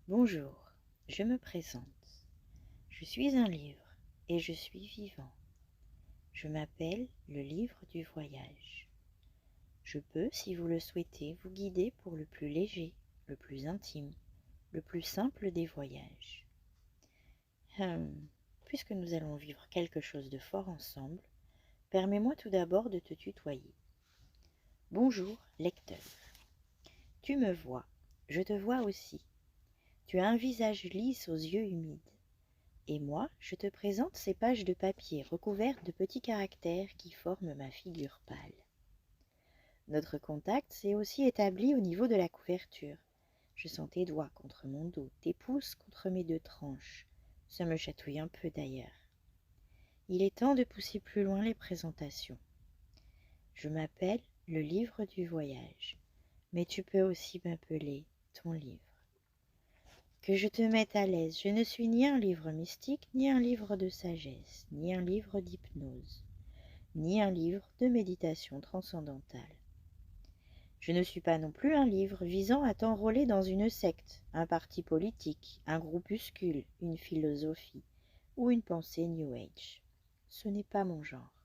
Bonjour, je me présente. Je suis un livre et je suis vivant. Je m'appelle le livre du voyage. Je peux, si vous le souhaitez, vous guider pour le plus léger, le plus intime, le plus simple des voyages. Puisque nous allons vivre quelque chose de fort ensemble, permets-moi tout d'abord de te tutoyer. Bonjour, lecteur. Tu me vois, je te vois aussi. Tu as un visage lisse aux yeux humides. Et moi, je te présente ces pages de papier recouvertes de petits caractères qui forment ma figure pâle. Notre contact s'est aussi établi au niveau de la couverture. Je sens tes doigts contre mon dos, tes pouces contre mes deux tranches. Ça me chatouille un peu d'ailleurs. Il est temps de pousser plus loin les présentations. Je m'appelle le livre du voyage, mais tu peux aussi m'appeler ton livre. Que je te mette à l'aise, je ne suis ni un livre mystique, ni un livre de sagesse, ni un livre d'hypnose, ni un livre de méditation transcendantale. Je ne suis pas non plus un livre visant à t'enrôler dans une secte, un parti politique, un groupuscule, une philosophie ou une pensée New Age. Ce n'est pas mon genre.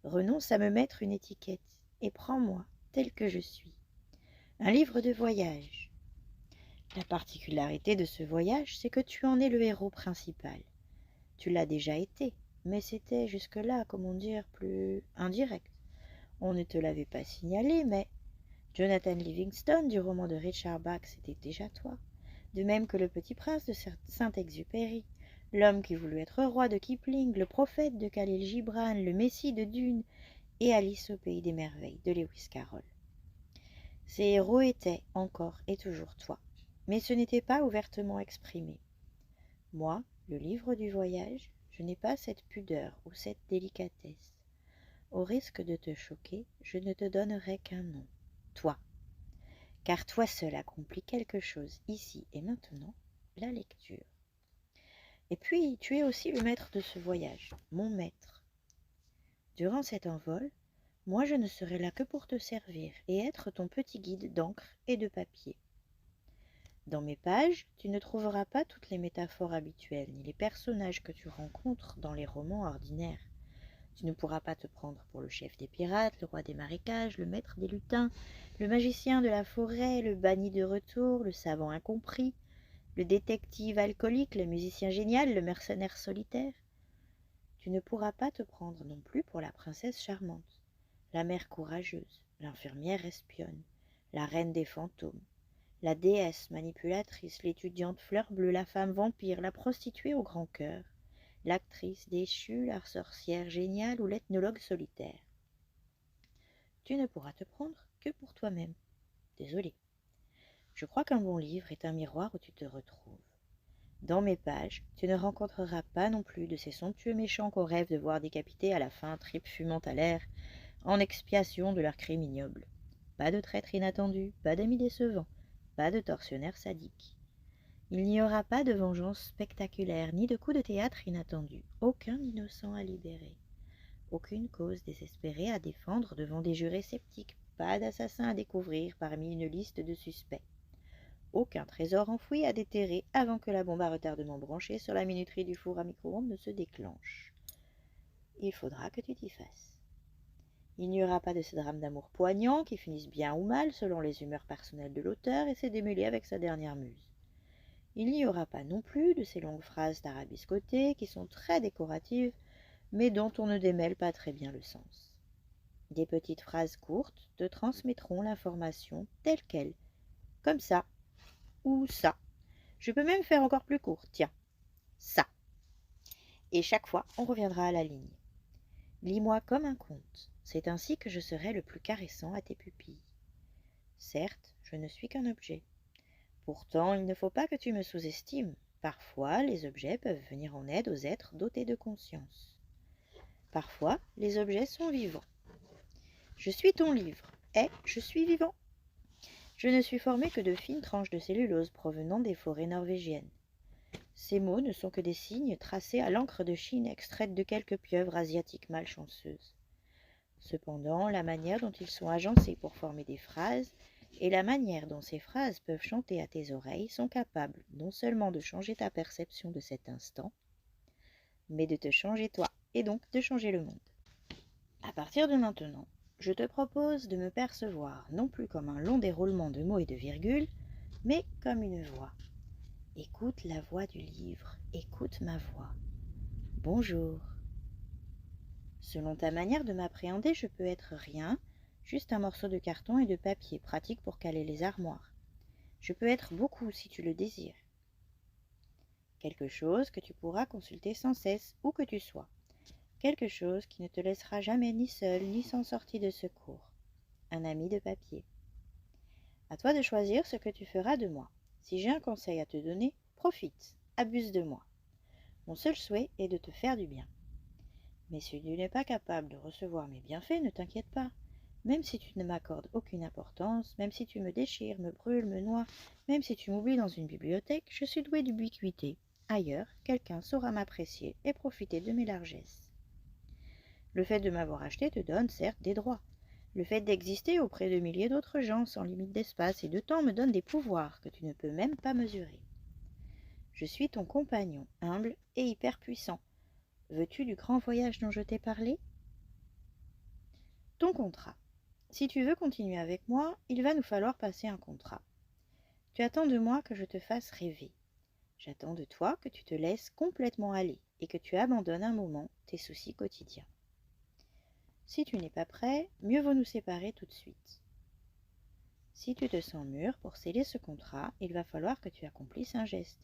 Renonce à me mettre une étiquette et prends-moi tel que je suis. Un livre de voyage. La particularité de ce voyage, c'est que tu en es le héros principal. Tu l'as déjà été, mais c'était jusque-là, comment dire, plus indirect. On ne te l'avait pas signalé, mais Jonathan Livingston du roman de Richard Bach, c'était déjà toi. De même que le Petit Prince de Saint-Exupéry, l'homme qui voulut être roi de Kipling, le prophète de Khalil Gibran, le Messie de Dune et Alice au pays des merveilles de Lewis Carroll. Ces héros étaient encore et toujours toi, mais ce n'était pas ouvertement exprimé. Moi, le livre du voyage, je n'ai pas cette pudeur ou cette délicatesse. Au risque de te choquer, je ne te donnerai qu'un nom, toi. Car toi seul accomplis quelque chose ici et maintenant, la lecture. Et puis, tu es aussi le maître de ce voyage, mon maître. Durant cet envol, moi je ne serai là que pour te servir et être ton petit guide d'encre et de papier. Dans mes pages, tu ne trouveras pas toutes les métaphores habituelles, ni les personnages que tu rencontres dans les romans ordinaires. Tu ne pourras pas te prendre pour le chef des pirates, le roi des marécages, le maître des lutins, le magicien de la forêt, le banni de retour, le savant incompris, le détective alcoolique, le musicien génial, le mercenaire solitaire. Tu ne pourras pas te prendre non plus pour la princesse charmante, la mère courageuse, l'infirmière espionne, la reine des fantômes, la déesse manipulatrice, l'étudiante fleur bleue, la femme vampire, la prostituée au grand cœur, l'actrice déchue, la sorcière géniale ou l'ethnologue solitaire. Tu ne pourras te prendre que pour toi-même. Désolé. Je crois qu'un bon livre est un miroir où tu te retrouves. Dans mes pages, tu ne rencontreras pas non plus de ces somptueux méchants qu'on rêve de voir décapités à la fin, tripes fumant à l'air, en expiation de leur crime ignoble. Pas de traître inattendu, pas d'amis décevants, pas de tortionnaires sadiques. Il n'y aura pas de vengeance spectaculaire, ni de coup de théâtre inattendu, aucun innocent à libérer, aucune cause désespérée à défendre devant des jurés sceptiques, pas d'assassin à découvrir parmi une liste de suspects, aucun trésor enfoui à déterrer avant que la bombe à retardement branchée sur la minuterie du four à micro-ondes ne se déclenche. Il faudra que tu t'y fasses. Il n'y aura pas de ces drames d'amour poignants qui finissent bien ou mal selon les humeurs personnelles de l'auteur et s'est démêlé avec sa dernière muse. Il n'y aura pas non plus de ces longues phrases tarabiscotées qui sont très décoratives mais dont on ne démêle pas très bien le sens. Des petites phrases courtes te transmettront l'information telle qu'elle, comme ça, ou ça. Je peux même faire encore plus court, tiens, ça. Et chaque fois, on reviendra à la ligne. Lis-moi comme un conte, c'est ainsi que je serai le plus caressant à tes pupilles. Certes, je ne suis qu'un objet. Pourtant, il ne faut pas que tu me sous-estimes. Parfois, les objets peuvent venir en aide aux êtres dotés de conscience. Parfois, les objets sont vivants. Je suis ton livre, et je suis vivant. Je ne suis formé que de fines tranches de cellulose provenant des forêts norvégiennes. Ces mots ne sont que des signes tracés à l'encre de Chine extraite de quelques pieuvres asiatiques malchanceuses. Cependant, la manière dont ils sont agencés pour former des phrases et la manière dont ces phrases peuvent chanter à tes oreilles sont capables non seulement de changer ta perception de cet instant, mais de te changer toi, et donc de changer le monde. À partir de maintenant, je te propose de me percevoir non plus comme un long déroulement de mots et de virgules, mais comme une voix. Écoute la voix du livre, écoute ma voix. Bonjour. Selon ta manière de m'appréhender, je peux être rien, juste un morceau de carton et de papier pratique pour caler les armoires. Je peux être beaucoup si tu le désires. Quelque chose que tu pourras consulter sans cesse où que tu sois. Quelque chose qui ne te laissera jamais ni seul ni sans sortie de secours. Un ami de papier. À toi de choisir ce que tu feras de moi. Si j'ai un conseil à te donner, profite, abuse de moi. Mon seul souhait est de te faire du bien. Mais si tu n'es pas capable de recevoir mes bienfaits, ne t'inquiète pas. Même si tu ne m'accordes aucune importance, même si tu me déchires, me brûles, me noies, même si tu m'oublies dans une bibliothèque, je suis douée d'ubiquité. Ailleurs, quelqu'un saura m'apprécier et profiter de mes largesses. Le fait de m'avoir acheté te donne, certes, des droits. Le fait d'exister auprès de milliers d'autres gens sans limite d'espace et de temps me donne des pouvoirs que tu ne peux même pas mesurer. Je suis ton compagnon, humble et hyper puissant. Veux-tu du grand voyage dont je t'ai parlé? Ton contrat. Si tu veux continuer avec moi, il va nous falloir passer un contrat. Tu attends de moi que je te fasse rêver. J'attends de toi que tu te laisses complètement aller et que tu abandonnes un moment tes soucis quotidiens. Si tu n'es pas prêt, mieux vaut nous séparer tout de suite. Si tu te sens mûr pour sceller ce contrat, il va falloir que tu accomplisses un geste.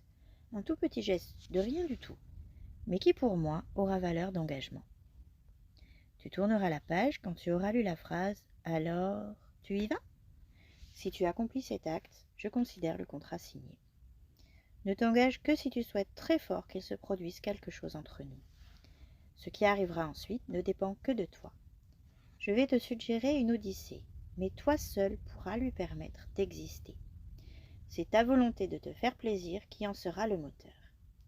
Un tout petit geste de rien du tout, mais qui pour moi aura valeur d'engagement. Tu tourneras la page quand tu auras lu la phrase « Alors, tu y vas ?» Si tu accomplis cet acte, je considère le contrat signé. Ne t'engage que si tu souhaites très fort qu'il se produise quelque chose entre nous. Ce qui arrivera ensuite ne dépend que de toi. Je vais te suggérer une odyssée, mais toi seul pourras lui permettre d'exister. C'est ta volonté de te faire plaisir qui en sera le moteur.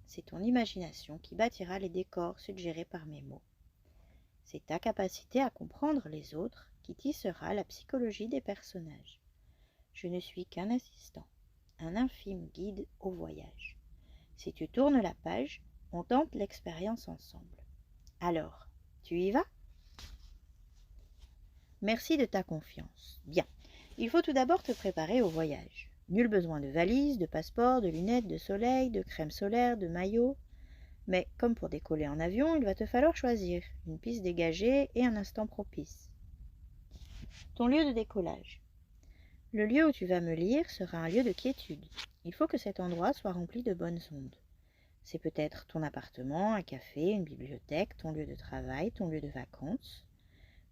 C'est ton imagination qui bâtira les décors suggérés par mes mots. C'est ta capacité à comprendre les autres qui tissera la psychologie des personnages. Je ne suis qu'un assistant, un infime guide au voyage. Si tu tournes la page, on tente l'expérience ensemble. Alors, tu y vas? Merci de ta confiance. Bien, il faut tout d'abord te préparer au voyage. Nul besoin de valise, de passeport, de lunettes de soleil, de crème solaire, de maillot. Mais comme pour décoller en avion, il va te falloir choisir une piste dégagée et un instant propice. Ton lieu de décollage. Le lieu où tu vas me lire sera un lieu de quiétude. Il faut que cet endroit soit rempli de bonnes ondes. C'est peut-être ton appartement, un café, une bibliothèque, ton lieu de travail, ton lieu de vacances,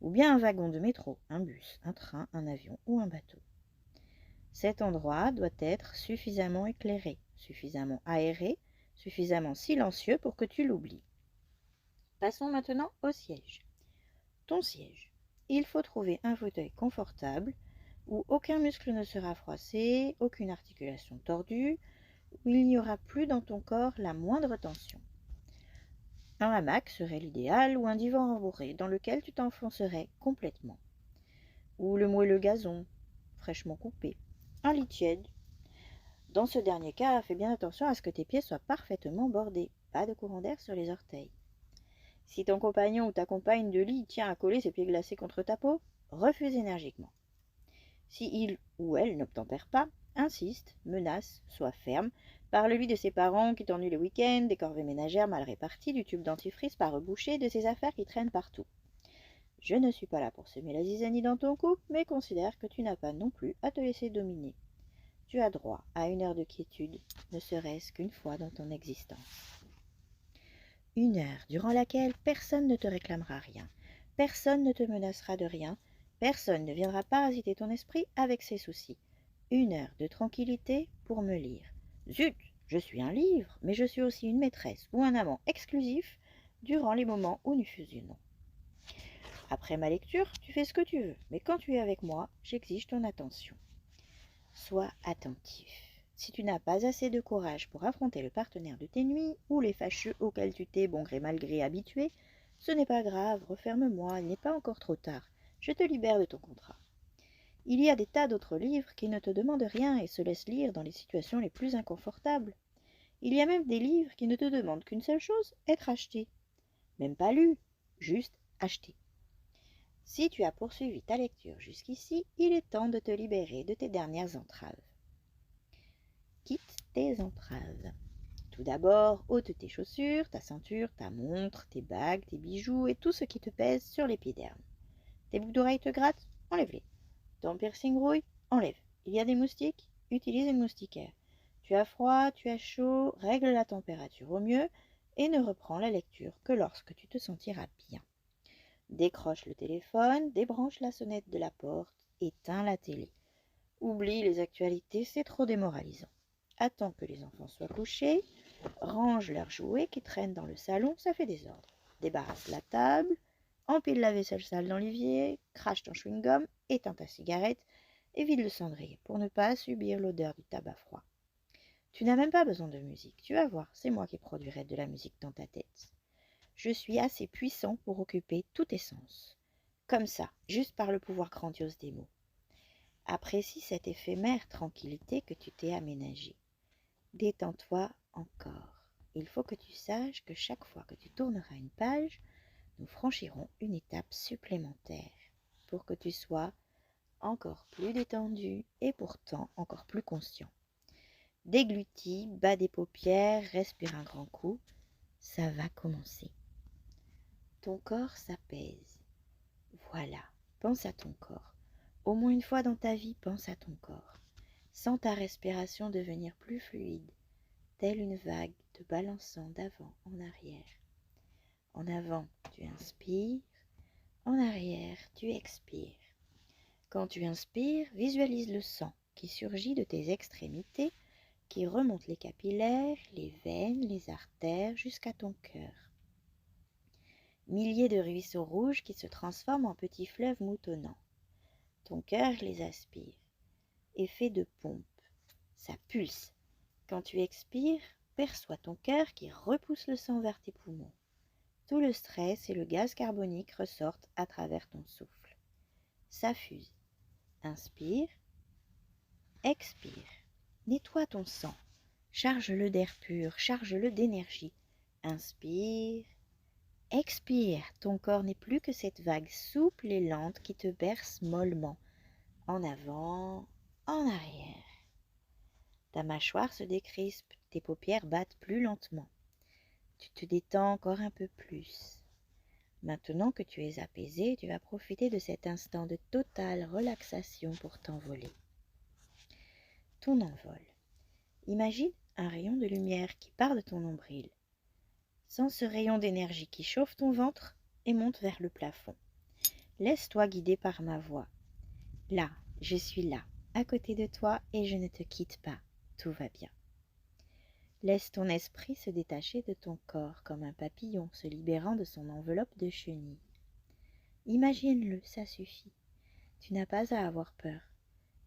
ou bien un wagon de métro, un bus, un train, un avion ou un bateau. Cet endroit doit être suffisamment éclairé, suffisamment aéré, suffisamment silencieux pour que tu l'oublies. Passons maintenant au siège. Ton siège. Il faut trouver un fauteuil confortable, où aucun muscle ne sera froissé, aucune articulation tordue, où il n'y aura plus dans ton corps la moindre tension. Un hamac serait l'idéal ou un divan rembourré dans lequel tu t'enfoncerais complètement. Ou le moelleux gazon, fraîchement coupé. Un lit tiède. Dans ce dernier cas, fais bien attention à ce que tes pieds soient parfaitement bordés. Pas de courant d'air sur les orteils. Si ton compagnon ou ta compagne de lit tient à coller ses pieds glacés contre ta peau, refuse énergiquement. Si il ou elle n'obtempère pas, insiste, menace, soit ferme, parle-lui de ses parents qui t'ennuient le week-end, des corvées ménagères mal réparties, du tube dentifrice pas rebouché, de ses affaires qui traînent partout. Je ne suis pas là pour semer la zizanie dans ton couple, mais considère que tu n'as pas non plus à te laisser dominer. Tu as droit à une heure de quiétude, ne serait-ce qu'une fois dans ton existence. Une heure durant laquelle personne ne te réclamera rien, personne ne te menacera de rien, personne ne viendra parasiter ton esprit avec ses soucis. Une heure de tranquillité pour me lire. Zut, je suis un livre, mais je suis aussi une maîtresse ou un amant exclusif durant les moments où nous fusionnons. Après ma lecture, tu fais ce que tu veux, mais quand tu es avec moi, j'exige ton attention. Sois attentif. Si tu n'as pas assez de courage pour affronter le partenaire de tes nuits ou les fâcheux auxquels tu t'es bon gré mal gré habitué, ce n'est pas grave, referme-moi, il n'est pas encore trop tard. Je te libère de ton contrat. Il y a des tas d'autres livres qui ne te demandent rien et se laissent lire dans les situations les plus inconfortables. Il y a même des livres qui ne te demandent qu'une seule chose, être acheté. Même pas lu, juste acheté. Si tu as poursuivi ta lecture jusqu'ici, il est temps de te libérer de tes dernières entraves. Quitte tes entraves. Tout d'abord, ôte tes chaussures, ta ceinture, ta montre, tes bagues, tes bijoux et tout ce qui te pèse sur l'épiderme. Tes boucles d'oreilles te grattent? Enlève-les. Ton piercing rouille? Enlève. Il y a des moustiques? Utilise une moustiquaire. Tu as froid, tu as chaud, règle la température au mieux et ne reprends la lecture que lorsque tu te sentiras bien. Décroche le téléphone, débranche la sonnette de la porte, éteins la télé. Oublie les actualités, c'est trop démoralisant. Attends que les enfants soient couchés, range leurs jouets qui traînent dans le salon, ça fait désordre. Débarrasse la table, empile la vaisselle sale dans l'évier, crache ton chewing-gum, éteins ta cigarette et vide le cendrier pour ne pas subir l'odeur du tabac froid. Tu n'as même pas besoin de musique, tu vas voir, c'est moi qui produirai de la musique dans ta tête. Je suis assez puissant pour occuper tous tes sens. Comme ça, juste par le pouvoir grandiose des mots. Apprécie cette éphémère tranquillité que tu t'es aménagée. Détends-toi encore. Il faut que tu saches que chaque fois que tu tourneras une page, nous franchirons une étape supplémentaire pour que tu sois encore plus détendu et pourtant encore plus conscient. Déglutis, bas des paupières, respire un grand coup. Ça va commencer. Ton corps s'apaise. Voilà, pense à ton corps. Au moins une fois dans ta vie, pense à ton corps. Sens ta respiration devenir plus fluide, telle une vague te balançant d'avant en arrière. En avant, tu inspires. En arrière, tu expires. Quand tu inspires, visualise le sang qui surgit de tes extrémités, qui remonte les capillaires, les veines, les artères jusqu'à ton cœur. Milliers de ruisseaux rouges qui se transforment en petits fleuves moutonnants. Ton cœur les aspire. Effet de pompe. Ça pulse. Quand tu expires, perçois ton cœur qui repousse le sang vers tes poumons. Tout le stress et le gaz carbonique ressortent à travers ton souffle. Ça fuse. Inspire. Expire. Nettoie ton sang. Charge-le d'air pur, charge-le d'énergie. Inspire. Expire, ton corps n'est plus que cette vague souple et lente qui te berce mollement, en avant, en arrière. Ta mâchoire se décrispe, tes paupières battent plus lentement. Tu te détends encore un peu plus. Maintenant que tu es apaisé, tu vas profiter de cet instant de totale relaxation pour t'envoler. Ton envol. Imagine un rayon de lumière qui part de ton nombril. Sens ce rayon d'énergie qui chauffe ton ventre et monte vers le plafond. Laisse-toi guider par ma voix. Là, je suis là, à côté de toi et je ne te quitte pas. Tout va bien. Laisse ton esprit se détacher de ton corps comme un papillon se libérant de son enveloppe de chenilles. Imagine-le, ça suffit. Tu n'as pas à avoir peur.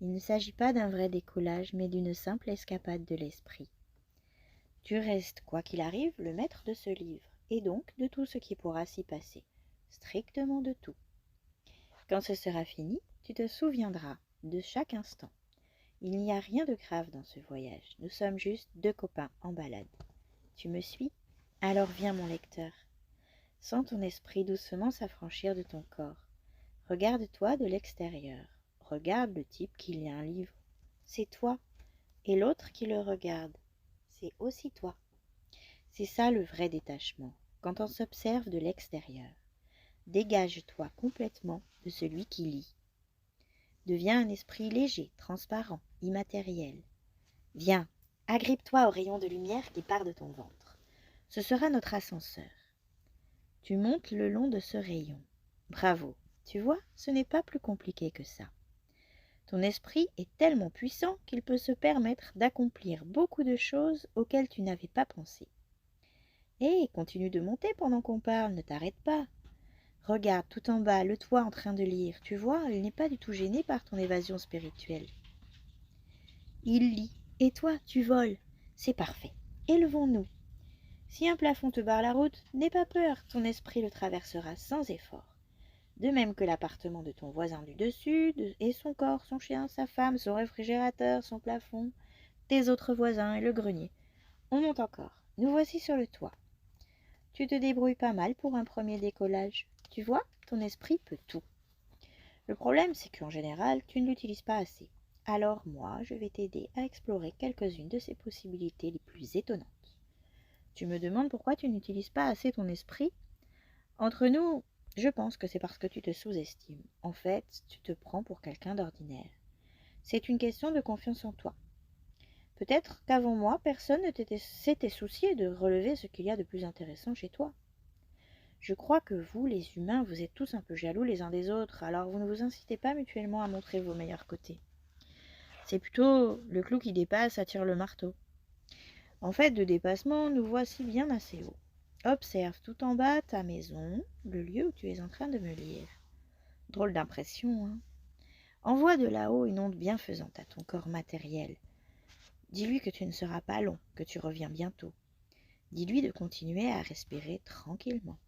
Il ne s'agit pas d'un vrai décollage, mais d'une simple escapade de l'esprit. Tu restes, quoi qu'il arrive, le maître de ce livre, et donc de tout ce qui pourra s'y passer, strictement de tout. Quand ce sera fini, tu te souviendras de chaque instant. Il n'y a rien de grave dans ce voyage, nous sommes juste deux copains en balade. Tu me suis? Alors viens mon lecteur. Sens ton esprit doucement s'affranchir de ton corps. Regarde-toi de l'extérieur. Regarde le type qui lit un livre. C'est toi. Et l'autre qui le regarde. C'est aussi toi. C'est ça le vrai détachement, quand on s'observe de l'extérieur. Dégage-toi complètement de celui qui lit. Deviens un esprit léger, transparent, immatériel. Viens, agrippe-toi au rayon de lumière qui part de ton ventre. Ce sera notre ascenseur. Tu montes le long de ce rayon. Bravo, tu vois, ce n'est pas plus compliqué que ça. Ton esprit est tellement puissant qu'il peut se permettre d'accomplir beaucoup de choses auxquelles tu n'avais pas pensé. Hé, continue de monter pendant qu'on parle, ne t'arrête pas. Regarde tout en bas, le toit en train de lire. Tu vois, il n'est pas du tout gêné par ton évasion spirituelle. Il lit, et toi, tu voles. C'est parfait. Élevons-nous. Si un plafond te barre la route, n'aie pas peur, ton esprit le traversera sans effort. de même que l'appartement de ton voisin du dessus, et son corps, son chien, sa femme, son réfrigérateur, son plafond, tes autres voisins et le grenier. On monte encore. Nous voici sur le toit. Tu te débrouilles pas mal pour un premier décollage. Tu vois, ton esprit peut tout. Le problème, c'est qu'en général, tu ne l'utilises pas assez. Alors moi, je vais t'aider à explorer quelques-unes de ces possibilités les plus étonnantes. Tu me demandes pourquoi tu n'utilises pas assez ton esprit? Entre nous, je pense que c'est parce que tu te sous-estimes. En fait, tu te prends pour quelqu'un d'ordinaire. C'est une question de confiance en toi. Peut-être qu'avant moi, personne ne s'était soucié de relever ce qu'il y a de plus intéressant chez toi. Je crois que vous, les humains, vous êtes tous un peu jaloux les uns des autres, alors vous ne vous incitez pas mutuellement à montrer vos meilleurs côtés. C'est plutôt le clou qui dépasse attire le marteau. En fait, de dépassement, nous voici bien assez haut. Observe tout en bas ta maison, le lieu où tu es en train de me lire. Drôle d'impression, hein? Envoie de là-haut une onde bienfaisante à ton corps matériel. Dis-lui que tu ne seras pas long, que tu reviens bientôt. Dis-lui de continuer à respirer tranquillement.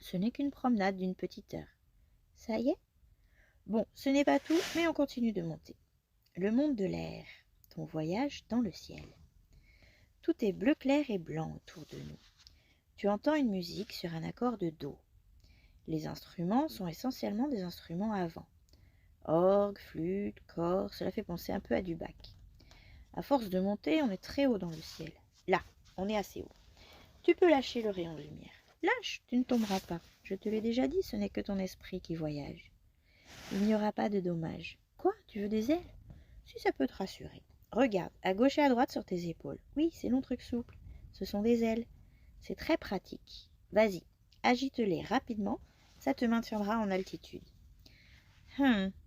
Ce n'est qu'une promenade d'une petite heure. Ça y est? Bon, ce n'est pas tout, mais on continue de monter. Le monde de l'air, ton voyage dans le ciel. Tout est bleu clair et blanc autour de nous. Tu entends une musique sur un accord de Do. Les instruments sont essentiellement des instruments à vent. Orgue, flûte, cor, cela fait penser un peu à du Bach. À force de monter, on est très haut dans le ciel. Là, on est assez haut. Tu peux lâcher le rayon de lumière. Lâche, tu ne tomberas pas. Je te l'ai déjà dit, ce n'est que ton esprit qui voyage. Il n'y aura pas de dommages. Quoi, tu veux des ailes? Si ça peut te rassurer. Regarde, à gauche et à droite sur tes épaules. Oui, ces longs trucs souples. Ce sont des ailes. C'est très pratique. Vas-y, agite-les rapidement, ça te maintiendra en altitude.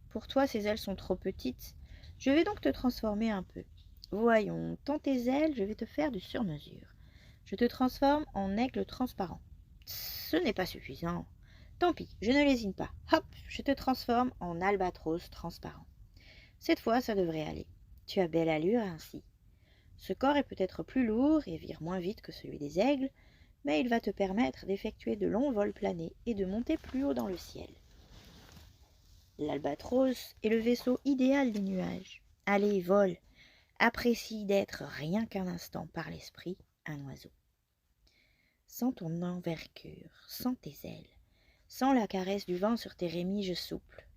Pour toi, ces ailes sont trop petites. Je vais donc te transformer un peu. Voyons, tant tes ailes, je vais te faire du sur-mesure. Je te transforme en aigle transparent. Ce n'est pas suffisant. Tant pis, je ne lésine pas. Hop, je te transforme en albatros transparent. Cette fois, ça devrait aller. Tu as belle allure ainsi. Ce corps est peut-être plus lourd et vire moins vite que celui des aigles, mais il va te permettre d'effectuer de longs vols planés et de monter plus haut dans le ciel. L'albatros est le vaisseau idéal des nuages. Allez, vole, apprécie d'être rien qu'un instant par l'esprit un oiseau. Sens ton envergure, sens tes ailes, sens la caresse du vent sur tes rémiges souples.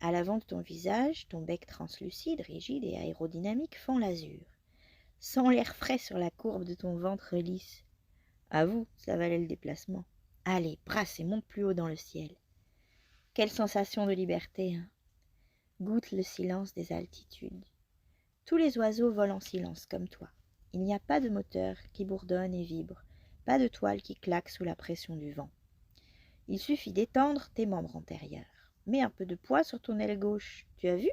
À l'avant de ton visage, ton bec translucide, rigide et aérodynamique fend l'azur. Sens l'air frais sur la courbe de ton ventre lisse. Avoue, ça valait le déplacement. Allez, brasse et monte plus haut dans le ciel. Quelle sensation de liberté, hein? Goûte le silence des altitudes. Tous les oiseaux volent en silence comme toi. Il n'y a pas de moteur qui bourdonne et vibre, pas de toile qui claque sous la pression du vent. Il suffit d'étendre tes membres antérieurs. Mets un peu de poids sur ton aile gauche. Tu as vu?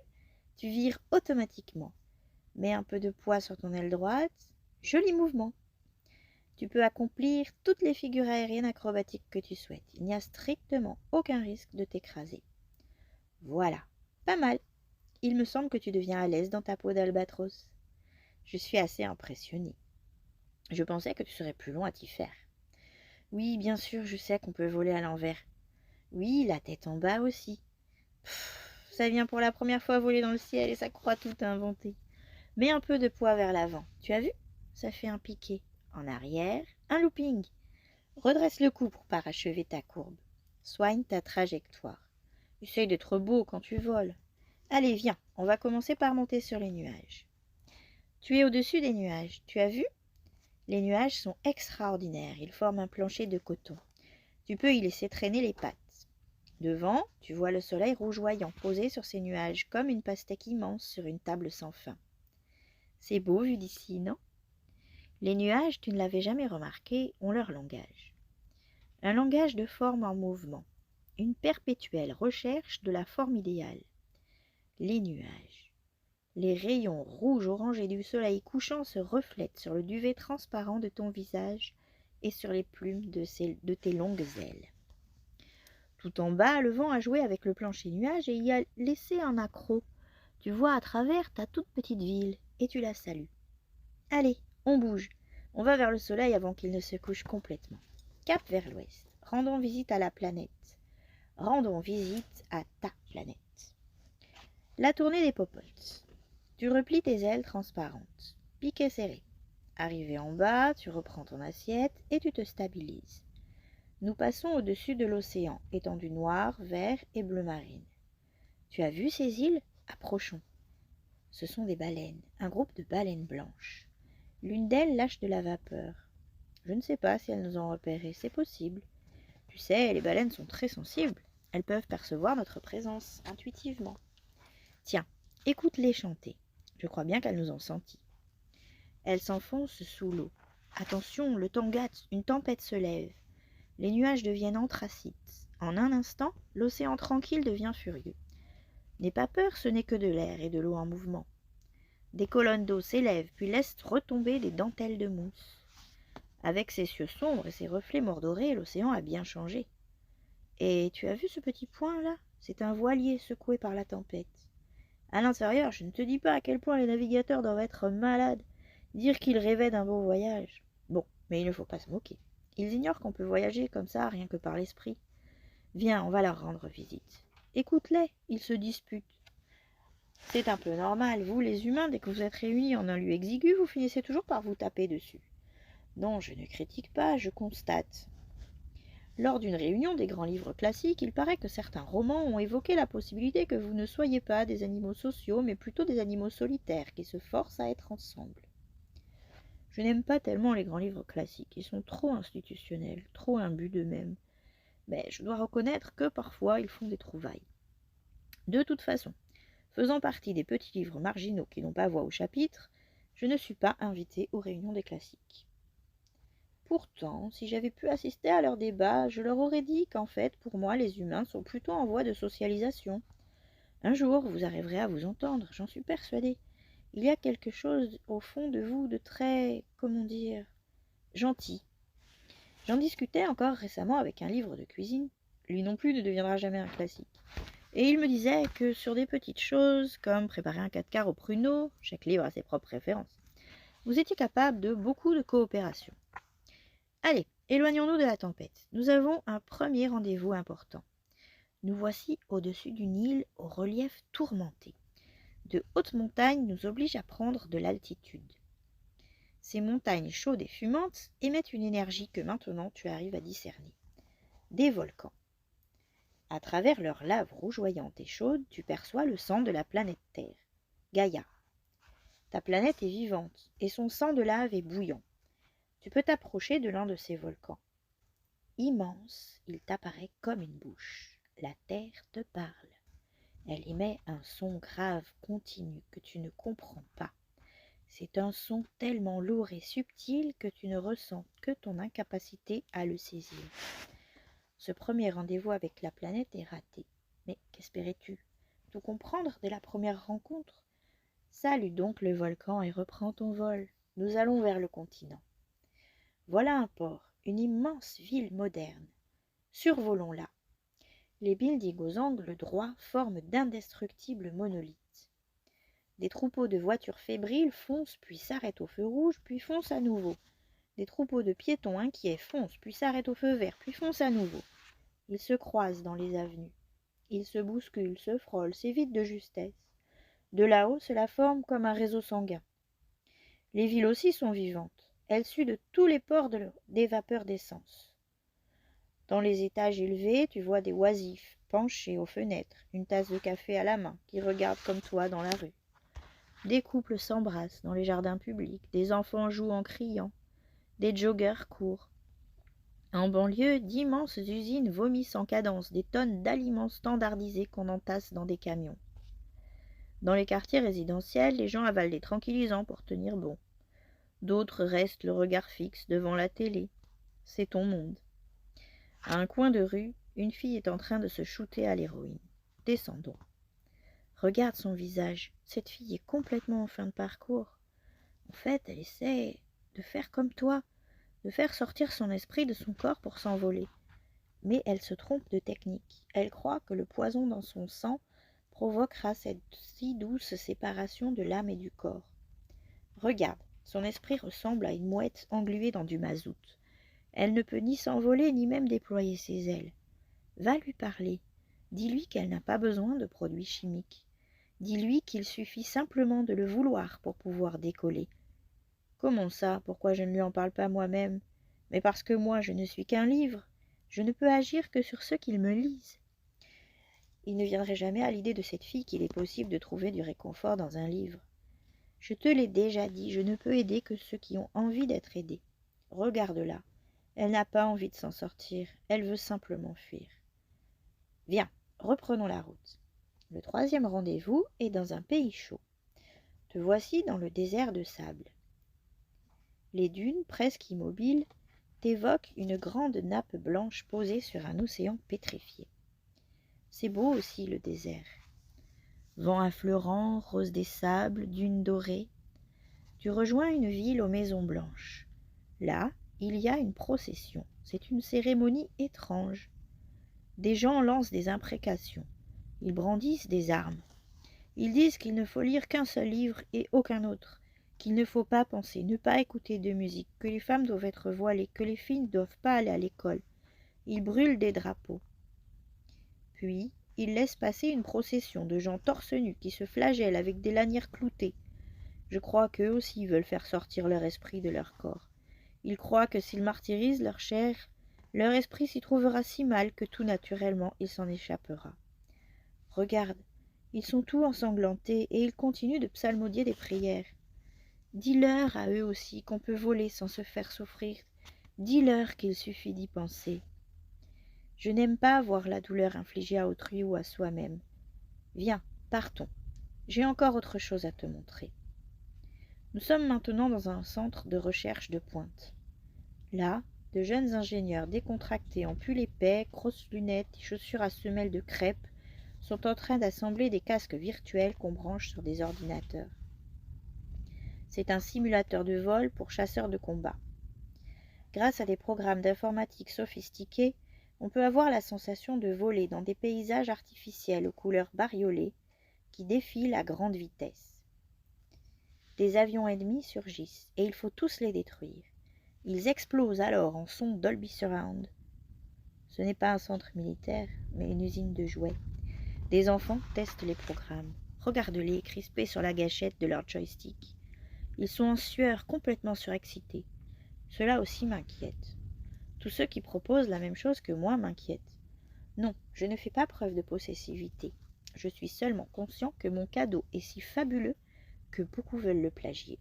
Tu vires automatiquement. Mets un peu de poids sur ton aile droite. Joli mouvement. Tu peux accomplir toutes les figures aériennes acrobatiques que tu souhaites. Il n'y a strictement aucun risque de t'écraser. Voilà, pas mal. Il me semble que tu deviens à l'aise dans ta peau d'albatros. Je suis assez impressionnée. Je pensais que tu serais plus long à t'y faire. Oui, bien sûr, je sais qu'on peut voler à l'envers. Oui, la tête en bas aussi. Ça vient pour la première fois voler dans le ciel et ça croit tout inventer. Mets un peu de poids vers l'avant. Tu as vu? Ça fait un piqué. En arrière, un looping. Redresse le cou pour parachever ta courbe. Soigne ta trajectoire. Essaye d'être beau quand tu voles. Allez, viens, on va commencer par monter sur les nuages. Tu es au-dessus des nuages, tu as vu? Les nuages sont extraordinaires, ils forment un plancher de coton. Tu peux y laisser traîner les pattes. Devant, tu vois le soleil rougeoyant posé sur ces nuages comme une pastèque immense sur une table sans fin. C'est beau vu d'ici, non? Les nuages, tu ne l'avais jamais remarqué, ont leur langage. Un langage de forme en mouvement, une perpétuelle recherche de la forme idéale. Les nuages. Les rayons rouges orangés du soleil couchant se reflètent sur le duvet transparent de ton visage et sur les plumes de tes longues ailes. Tout en bas, le vent a joué avec le plancher nuage et y a laissé un accroc. Tu vois à travers ta toute petite ville et tu la salues. Allez, on bouge. On va vers le soleil avant qu'il ne se couche complètement. Cap vers l'ouest. Rendons visite à la planète. rendons visite à ta planète. La tournée des popotes. Tu replies tes ailes transparentes, piqué serré. Arrivé en bas, tu reprends ton assiette et tu te stabilises. Nous passons au-dessus de l'océan, étendu noir, vert et bleu marine. Tu as vu ces îles? Approchons. Ce sont des baleines, un groupe de baleines blanches. L'une d'elles lâche de la vapeur. Je ne sais pas si elles nous ont repérés, c'est possible. Tu sais, les baleines sont très sensibles. Elles peuvent percevoir notre présence intuitivement. Tiens, écoute-les chanter. Je crois bien qu'elles nous ont sentis. Elles s'enfoncent sous l'eau. Attention, le temps gâte, une tempête se lève. Les nuages deviennent anthracites. En un instant, l'océan tranquille devient furieux. N'aie pas peur, ce n'est que de l'air et de l'eau en mouvement. Des colonnes d'eau s'élèvent, puis laissent retomber des dentelles de mousse. Avec ses cieux sombres et ses reflets mordorés, l'océan a bien changé. Et tu as vu ce petit point-là? C'est un voilier secoué par la tempête. À l'intérieur, je ne te dis pas à quel point les navigateurs doivent être malades, dire qu'ils rêvaient d'un beau voyage. Bon, mais il ne faut pas se moquer. Ils ignorent qu'on peut voyager comme ça, rien que par l'esprit. Viens, on va leur rendre visite. Écoute-les, ils se disputent. C'est un peu normal, vous les humains, dès que vous êtes réunis en un lieu exigu, vous finissez toujours par vous taper dessus. Non, je ne critique pas, je constate. Lors d'une réunion des grands livres classiques, il paraît que certains romans ont évoqué la possibilité que vous ne soyez pas des animaux sociaux, mais plutôt des animaux solitaires qui se forcent à être ensemble. Je n'aime pas tellement les grands livres classiques, ils sont trop institutionnels, trop imbus d'eux-mêmes. Mais je dois reconnaître que parfois ils font des trouvailles. De toute façon, faisant partie des petits livres marginaux qui n'ont pas voix au chapitre, je ne suis pas invitée aux réunions des classiques. Pourtant, si j'avais pu assister à leur débat, je leur aurais dit qu'en fait, pour moi, les humains sont plutôt en voie de socialisation. Un jour, vous arriverez à vous entendre, j'en suis persuadée. Il y a quelque chose au fond de vous de très, comment dire, gentil. J'en discutais encore récemment avec un livre de cuisine. Lui non plus ne deviendra jamais un classique. Et il me disait que sur des petites choses, comme préparer un 4 quarts au pruneau, chaque livre a ses propres préférences, vous étiez capable de beaucoup de coopération. Allez, éloignons-nous de la tempête. Nous avons un premier rendez-vous important. Nous voici au-dessus d'une île au relief tourmenté. De hautes montagnes nous obligent à prendre de l'altitude. Ces montagnes chaudes et fumantes émettent une énergie que maintenant tu arrives à discerner. Des volcans. À travers leur lave rougeoyante et chaude, tu perçois le sang de la planète Terre, Gaïa. Ta planète est vivante et son sang de lave est bouillant. Tu peux t'approcher de l'un de ces volcans. Immense, il t'apparaît comme une bouche. La terre te parle. Elle émet un son grave, continu, que tu ne comprends pas. C'est un son tellement lourd et subtil que tu ne ressens que ton incapacité à le saisir. Ce premier rendez-vous avec la planète est raté. Mais qu'espérais-tu? Tout comprendre dès la première rencontre? Salue donc le volcan et reprends ton vol. Nous allons vers le continent. Voilà un port, une immense ville moderne. Survolons-la. Les buildings aux angles droits forment d'indestructibles monolithes. Des troupeaux de voitures fébriles foncent puis s'arrêtent au feu rouge, puis foncent à nouveau. Des troupeaux de piétons inquiets foncent, puis s'arrêtent au feu vert, puis foncent à nouveau. Ils se croisent dans les avenues. Ils se bousculent, se frôlent, s'évitent de justesse. De là-haut, cela forme comme un réseau sanguin. Les villes aussi sont vivantes. Elles suent de tous les pores des vapeurs d'essence. Dans les étages élevés, tu vois des oisifs penchés aux fenêtres, une tasse de café à la main, qui regardent comme toi dans la rue. Des couples s'embrassent dans les jardins publics, des enfants jouent en criant, des joggers courent. En banlieue, d'immenses usines vomissent en cadence des tonnes d'aliments standardisés qu'on entasse dans des camions. Dans les quartiers résidentiels, les gens avalent des tranquillisants pour tenir bon. D'autres restent le regard fixe devant la télé. C'est ton monde. À un coin de rue, une fille est en train de se shooter à l'héroïne. Descendons. Regarde son visage. Cette fille est complètement en fin de parcours. En fait, elle essaie de faire comme toi, de faire sortir son esprit de son corps pour s'envoler. Mais elle se trompe de technique. Elle croit que le poison dans son sang provoquera cette si douce séparation de l'âme et du corps. Regarde, son esprit ressemble à une mouette engluée dans du mazout. Elle ne peut ni s'envoler ni même déployer ses ailes. Va lui parler. Dis-lui qu'elle n'a pas besoin de produits chimiques. Dis-lui qu'il suffit simplement de le vouloir pour pouvoir décoller. Comment ça? Pourquoi je ne lui en parle pas moi-même? Mais parce que moi, je ne suis qu'un livre. Je ne peux agir que sur ceux qu'ils me lisent. Il ne viendrait jamais à l'idée de cette fille qu'il est possible de trouver du réconfort dans un livre. Je te l'ai déjà dit, je ne peux aider que ceux qui ont envie d'être aidés. Regarde-la. Elle n'a pas envie de s'en sortir, elle veut simplement fuir. Viens, reprenons la route. Le 3e rendez-vous est dans un pays chaud. Te voici dans le désert de sable. Les dunes, presque immobiles, t'évoquent une grande nappe blanche posée sur un océan pétrifié. C'est beau aussi le désert. Vent affleurant, rose des sables, dunes dorées. Tu rejoins une ville aux maisons blanches. Là, il y a une procession. C'est une cérémonie étrange. Des gens lancent des imprécations. Ils brandissent des armes. Ils disent qu'il ne faut lire qu'un seul livre et aucun autre, qu'il ne faut pas penser, ne pas écouter de musique, que les femmes doivent être voilées, que les filles ne doivent pas aller à l'école. Ils brûlent des drapeaux. Puis, ils laissent passer une procession de gens torse nus qui se flagellent avec des lanières cloutées. Je crois qu'eux aussi veulent faire sortir leur esprit de leur corps. Ils croient que s'ils martyrisent leur chair, leur esprit s'y trouvera si mal que tout naturellement il s'en échappera. Regarde, ils sont tous ensanglantés et ils continuent de psalmodier des prières. Dis-leur à eux aussi qu'on peut voler sans se faire souffrir. Dis-leur qu'il suffit d'y penser. Je n'aime pas voir la douleur infligée à autrui ou à soi-même. Viens, partons. J'ai encore autre chose à te montrer. Nous sommes maintenant dans un centre de recherche de pointe. Là, de jeunes ingénieurs décontractés en pull épais, grosses lunettes et chaussures à semelles de crêpe sont en train d'assembler des casques virtuels qu'on branche sur des ordinateurs. C'est un simulateur de vol pour chasseurs de combat. Grâce à des programmes d'informatique sophistiqués, on peut avoir la sensation de voler dans des paysages artificiels aux couleurs bariolées qui défilent à grande vitesse. Des avions ennemis surgissent et il faut tous les détruire. Ils explosent alors en son Dolby Surround. Ce n'est pas un centre militaire, mais une usine de jouets. Des enfants testent les programmes. Regarde-les crispés sur la gâchette de leur joystick. Ils sont en sueur, complètement surexcités. Cela aussi m'inquiète. Tous ceux qui proposent la même chose que moi m'inquiètent. Non, je ne fais pas preuve de possessivité. Je suis seulement conscient que mon cadeau est si fabuleux que beaucoup veulent le plagier.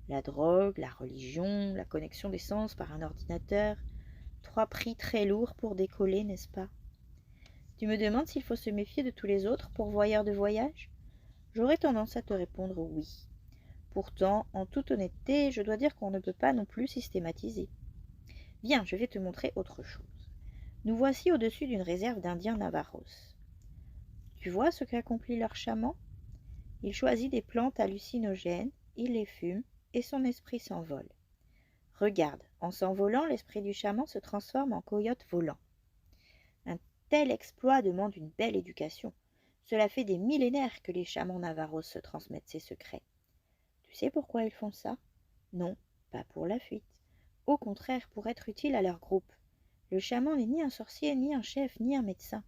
La drogue, la religion, la connexion des sens par un ordinateur, 3 prix très lourds pour décoller, n'est-ce pas? Tu me demandes s'il faut se méfier de tous les autres pourvoyeurs de voyage? J'aurais tendance à te répondre oui. Pourtant, en toute honnêteté, je dois dire qu'on ne peut pas non plus systématiser. Viens, je vais te montrer autre chose. Nous voici au-dessus d'une réserve d'indiens Navaros. Tu vois ce qu'accomplit leur chaman? Il choisit des plantes hallucinogènes, il les fume, et son esprit s'envole. Regarde, en s'envolant, l'esprit du chaman se transforme en coyote volant. Un tel exploit demande une belle éducation. Cela fait des millénaires que les chamans Navaros se transmettent ces secrets. Tu sais pourquoi ils font ça? Non, pas pour la fuite. Au contraire, pour être utile à leur groupe. Le chaman n'est ni un sorcier, ni un chef, ni un médecin.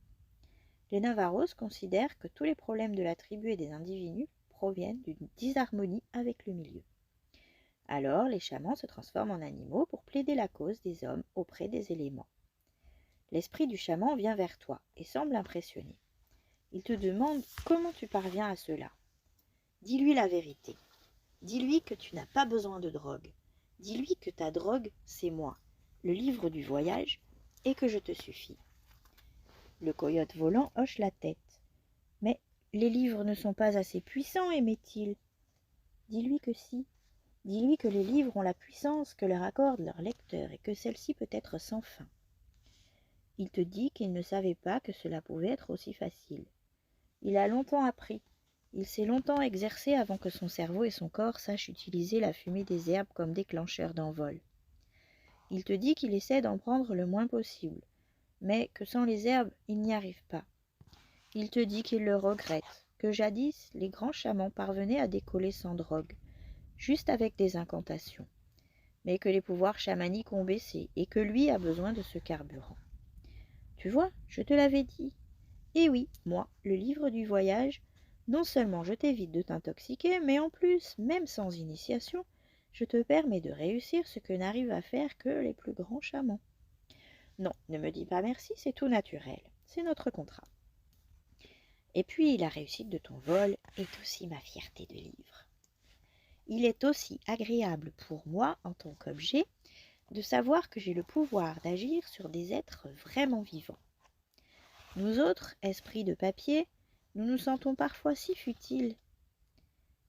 Les Navaros considèrent que tous les problèmes de la tribu et des individus proviennent d'une disharmonie avec le milieu. Alors, les chamans se transforment en animaux pour plaider la cause des hommes auprès des éléments. L'esprit du chaman vient vers toi et semble impressionné. Il te demande comment tu parviens à cela. Dis-lui la vérité. Dis-lui que tu n'as pas besoin de drogue. Dis-lui que ta drogue, c'est moi, le livre du voyage, et que je te suffis. Le coyote volant hoche la tête. Mais les livres ne sont pas assez puissants, émet-il. Dis-lui que si. Dis-lui que les livres ont la puissance que leur accorde leur lecteur et que celle-ci peut être sans fin. Il te dit qu'il ne savait pas que cela pouvait être aussi facile. Il a longtemps appris. Il s'est longtemps exercé avant que son cerveau et son corps sachent utiliser la fumée des herbes comme déclencheur d'envol. Il te dit qu'il essaie d'en prendre le moins possible, mais que sans les herbes, il n'y arrive pas. Il te dit qu'il le regrette, que jadis, les grands chamans parvenaient à décoller sans drogue, juste avec des incantations, mais que les pouvoirs chamaniques ont baissé et que lui a besoin de ce carburant. Tu vois, je te l'avais dit. Et oui, moi, le livre du voyage, non seulement je t'évite de t'intoxiquer, mais en plus, même sans initiation, je te permets de réussir ce que n'arrivent à faire que les plus grands chamans. Non, ne me dis pas merci, c'est tout naturel. C'est notre contrat. Et puis, la réussite de ton vol est aussi ma fierté de livre. Il est aussi agréable pour moi, en tant qu'objet, de savoir que j'ai le pouvoir d'agir sur des êtres vraiment vivants. Nous autres, esprits de papier, nous nous sentons parfois si futiles.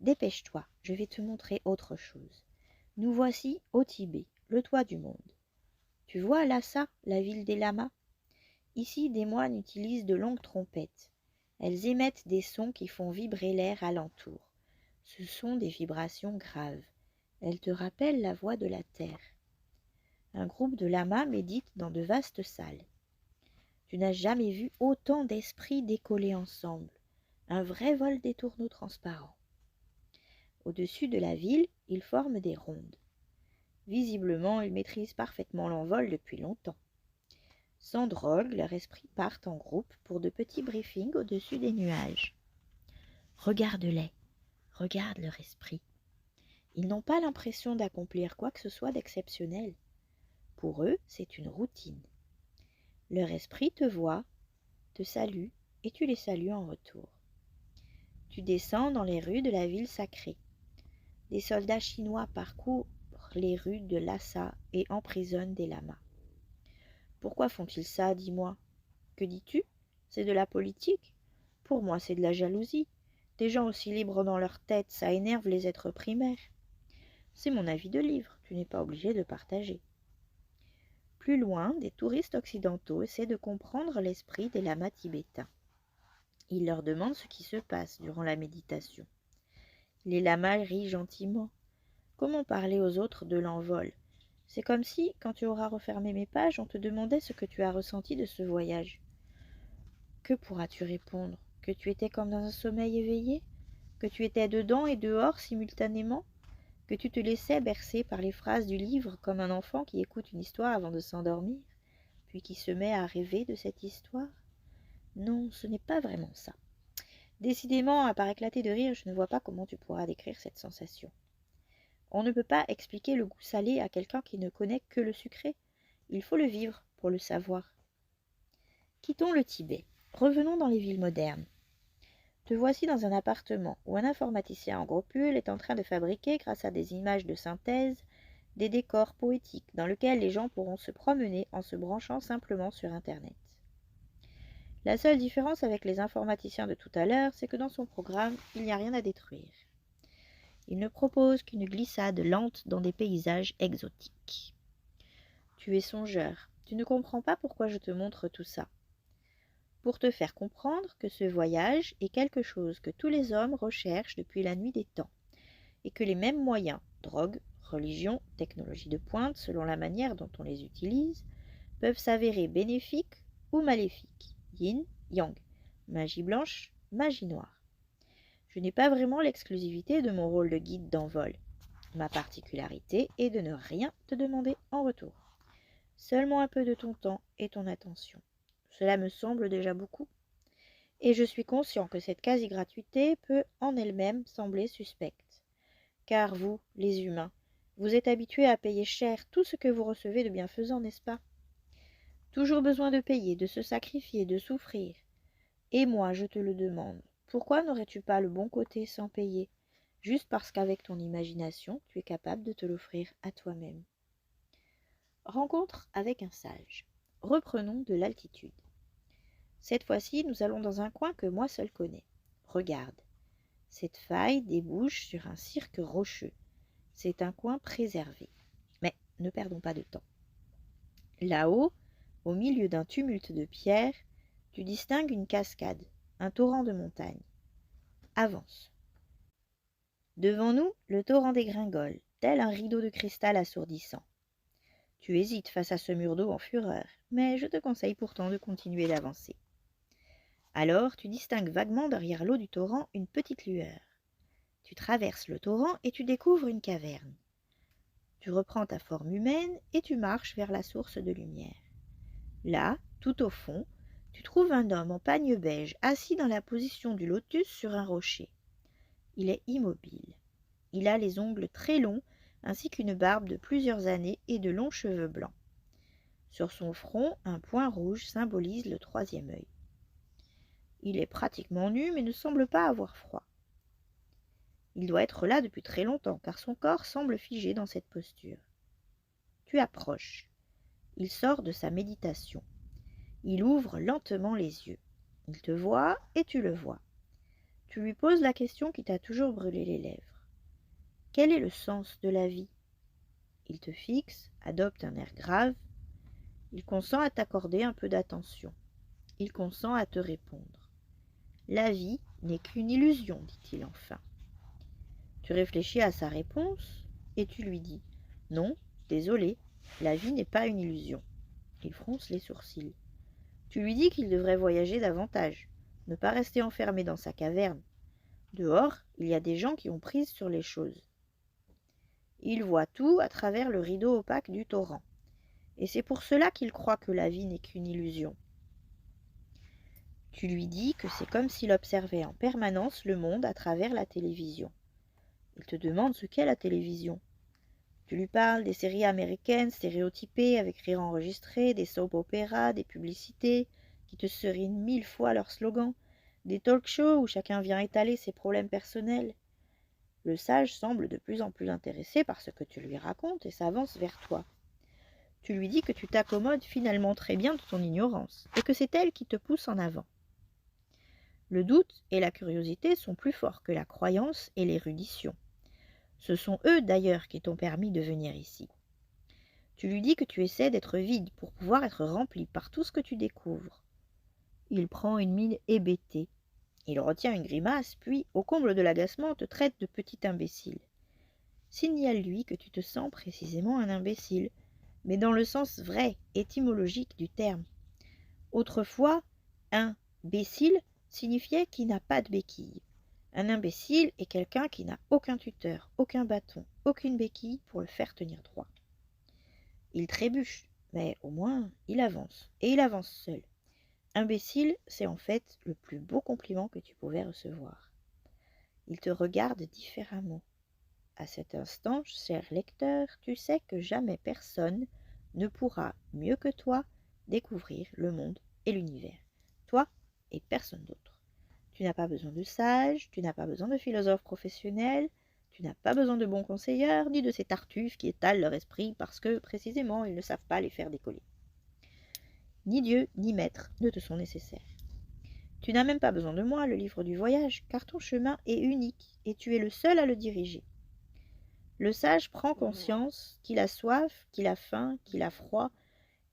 Dépêche-toi, je vais te montrer autre chose. Nous voici au Tibet, le toit du monde. Tu vois Lhasa, la ville des lamas? Ici, des moines utilisent de longues trompettes. Elles émettent des sons qui font vibrer l'air alentour. Ce sont des vibrations graves. Elles te rappellent la voix de la terre. Un groupe de lamas médite dans de vastes salles. Tu n'as jamais vu autant d'esprits décoller ensemble. Un vrai vol des tourneaux transparents. Au-dessus de la ville, ils forment des rondes. Visiblement, ils maîtrisent parfaitement l'envol depuis longtemps. Sans drogue, leurs esprits partent en groupe pour de petits briefings au-dessus des nuages. Regarde-les, regarde leur esprit. Ils n'ont pas l'impression d'accomplir quoi que ce soit d'exceptionnel. Pour eux, c'est une routine. Leur esprit te voit, te salue, et tu les salues en retour. Tu descends dans les rues de la ville sacrée. Des soldats chinois parcourent les rues de Lhasa et emprisonnent des lamas. Pourquoi font-ils ça, dis-moi? Que dis-tu? C'est de la politique? Pour moi, c'est de la jalousie. Des gens aussi libres dans leur tête, ça énerve les êtres primaires. C'est mon avis de livre, tu n'es pas obligé de partager. Plus loin, des touristes occidentaux essaient de comprendre l'esprit des lamas tibétains. Ils leur demandent ce qui se passe durant la méditation. Les lamas rient gentiment. Comment parler aux autres de l'envol? C'est comme si, quand tu auras refermé mes pages, on te demandait ce que tu as ressenti de ce voyage. Que pourras-tu répondre? Que tu étais comme dans un sommeil éveillé? Que tu étais dedans et dehors simultanément? Que tu te laissais bercer par les phrases du livre comme un enfant qui écoute une histoire avant de s'endormir, puis qui se met à rêver de cette histoire? Non, ce n'est pas vraiment ça. Décidément, à part éclater de rire, je ne vois pas comment tu pourras décrire cette sensation. On ne peut pas expliquer le goût salé à quelqu'un qui ne connaît que le sucré. Il faut le vivre pour le savoir. Quittons le Tibet. Revenons dans les villes modernes. Te voici dans un appartement où un informaticien en gros pull est en train de fabriquer, grâce à des images de synthèse, des décors poétiques dans lesquels les gens pourront se promener en se branchant simplement sur Internet. La seule différence avec les informaticiens de tout à l'heure, c'est que dans son programme, il n'y a rien à détruire. Il ne propose qu'une glissade lente dans des paysages exotiques. Tu es songeur, tu ne comprends pas pourquoi je te montre tout ça. Pour te faire comprendre que ce voyage est quelque chose que tous les hommes recherchent depuis la nuit des temps, et que les mêmes moyens, drogue, religion, technologie de pointe, selon la manière dont on les utilise, peuvent s'avérer bénéfiques ou maléfiques, yin, yang, magie blanche, magie noire. Je n'ai pas vraiment l'exclusivité de mon rôle de guide d'envol. Ma particularité est de ne rien te demander en retour. Seulement un peu de ton temps et ton attention. Cela me semble déjà beaucoup. Et je suis conscient que cette quasi-gratuité peut en elle-même sembler suspecte. Car vous, les humains, vous êtes habitués à payer cher tout ce que vous recevez de bienfaisant, n'est-ce pas? Toujours besoin de payer, de se sacrifier, de souffrir. Et moi, je te le demande. Pourquoi n'aurais-tu pas le bon côté sans payer, juste parce qu'avec ton imagination, tu es capable de te l'offrir à toi-même? Rencontre avec un sage. Reprenons de l'altitude. Cette fois-ci, nous allons dans un coin que moi seul connais. Regarde. Cette faille débouche sur un cirque rocheux. C'est un coin préservé. Mais ne perdons pas de temps. Là-haut, au milieu d'un tumulte de pierres, tu distingues une cascade, un torrent de montagne. Avance. Devant nous, le torrent dégringole, tel un rideau de cristal assourdissant. Tu hésites face à ce mur d'eau en fureur, mais je te conseille pourtant de continuer d'avancer. Alors, tu distingues vaguement derrière l'eau du torrent une petite lueur. Tu traverses le torrent et tu découvres une caverne. Tu reprends ta forme humaine et tu marches vers la source de lumière. Là, tout au fond, Tu trouves un homme en pagne beige assis dans la position du lotus sur un rocher. Il est immobile. Il a les ongles très longs ainsi qu'une barbe de plusieurs années et de longs cheveux blancs. Sur son front, un point rouge symbolise le troisième œil. Il est pratiquement nu mais ne semble pas avoir froid. Il doit être là depuis très longtemps car son corps semble figé dans cette posture. Tu approches. Il sort de sa méditation. Il ouvre lentement les yeux. Il te voit et tu le vois. Tu lui poses la question qui t'a toujours brûlé les lèvres. Quel est le sens de la vie? Il te fixe, adopte un air grave. Il consent à t'accorder un peu d'attention. Il consent à te répondre. La vie n'est qu'une illusion, dit-il enfin. Tu réfléchis à sa réponse et tu lui dis « Non, désolé, la vie n'est pas une illusion. » Il fronce les sourcils. Tu lui dis qu'il devrait voyager davantage, ne pas rester enfermé dans sa caverne. Dehors, il y a des gens qui ont prise sur les choses. Il voit tout à travers le rideau opaque du torrent. Et c'est pour cela qu'il croit que la vie n'est qu'une illusion. Tu lui dis que c'est comme s'il observait en permanence le monde à travers la télévision. Il te demande ce qu'est la télévision. Tu lui parles des séries américaines stéréotypées avec rire enregistré, des soap-opéras, des publicités qui te serinent 1000 fois leurs slogans, des talk-shows où chacun vient étaler ses problèmes personnels. Le sage semble de plus en plus intéressé par ce que tu lui racontes et s'avance vers toi. Tu lui dis que tu t'accommodes finalement très bien de ton ignorance et que c'est elle qui te pousse en avant. Le doute et la curiosité sont plus forts que la croyance et l'érudition. Ce sont eux d'ailleurs qui t'ont permis de venir ici. Tu lui dis que tu essaies d'être vide pour pouvoir être rempli par tout ce que tu découvres. Il prend une mine hébétée. Il retient une grimace, puis, au comble de l'agacement, te traite de petit imbécile. Signale-lui que tu te sens précisément un imbécile, mais dans le sens vrai, étymologique du terme. Autrefois, un bécile signifiait qui n'a pas de béquille. Un imbécile est quelqu'un qui n'a aucun tuteur, aucun bâton, aucune béquille pour le faire tenir droit. Il trébuche, mais au moins il avance, et il avance seul. Imbécile, c'est en fait le plus beau compliment que tu pouvais recevoir. Il te regarde différemment. À cet instant, cher lecteur, tu sais que jamais personne ne pourra mieux que toi découvrir le monde et l'univers. Toi et personne d'autre. Tu n'as pas besoin de sage, tu n'as pas besoin de philosophe professionnel, tu n'as pas besoin de bons conseilleurs, ni de ces tartuffes qui étalent leur esprit parce que, précisément, ils ne savent pas les faire décoller. Ni Dieu, ni maître ne te sont nécessaires. Tu n'as même pas besoin de moi, le livre du voyage, car ton chemin est unique et tu es le seul à le diriger. Le sage prend conscience qu'il a soif, qu'il a faim, qu'il a froid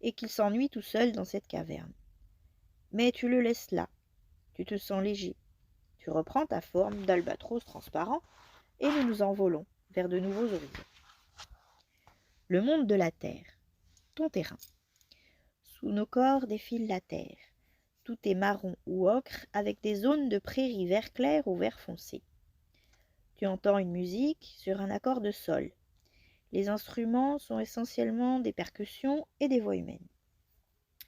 et qu'il s'ennuie tout seul dans cette caverne. Mais tu le laisses là. Tu te sens léger. Tu reprends ta forme d'albatros transparent et nous nous envolons vers de nouveaux horizons. Le monde de la terre, ton terrain. Sous nos corps défile la terre. Tout est marron ou ocre avec des zones de prairies vert clair ou vert foncé. Tu entends une musique sur un accord de sol. Les instruments sont essentiellement des percussions et des voix humaines.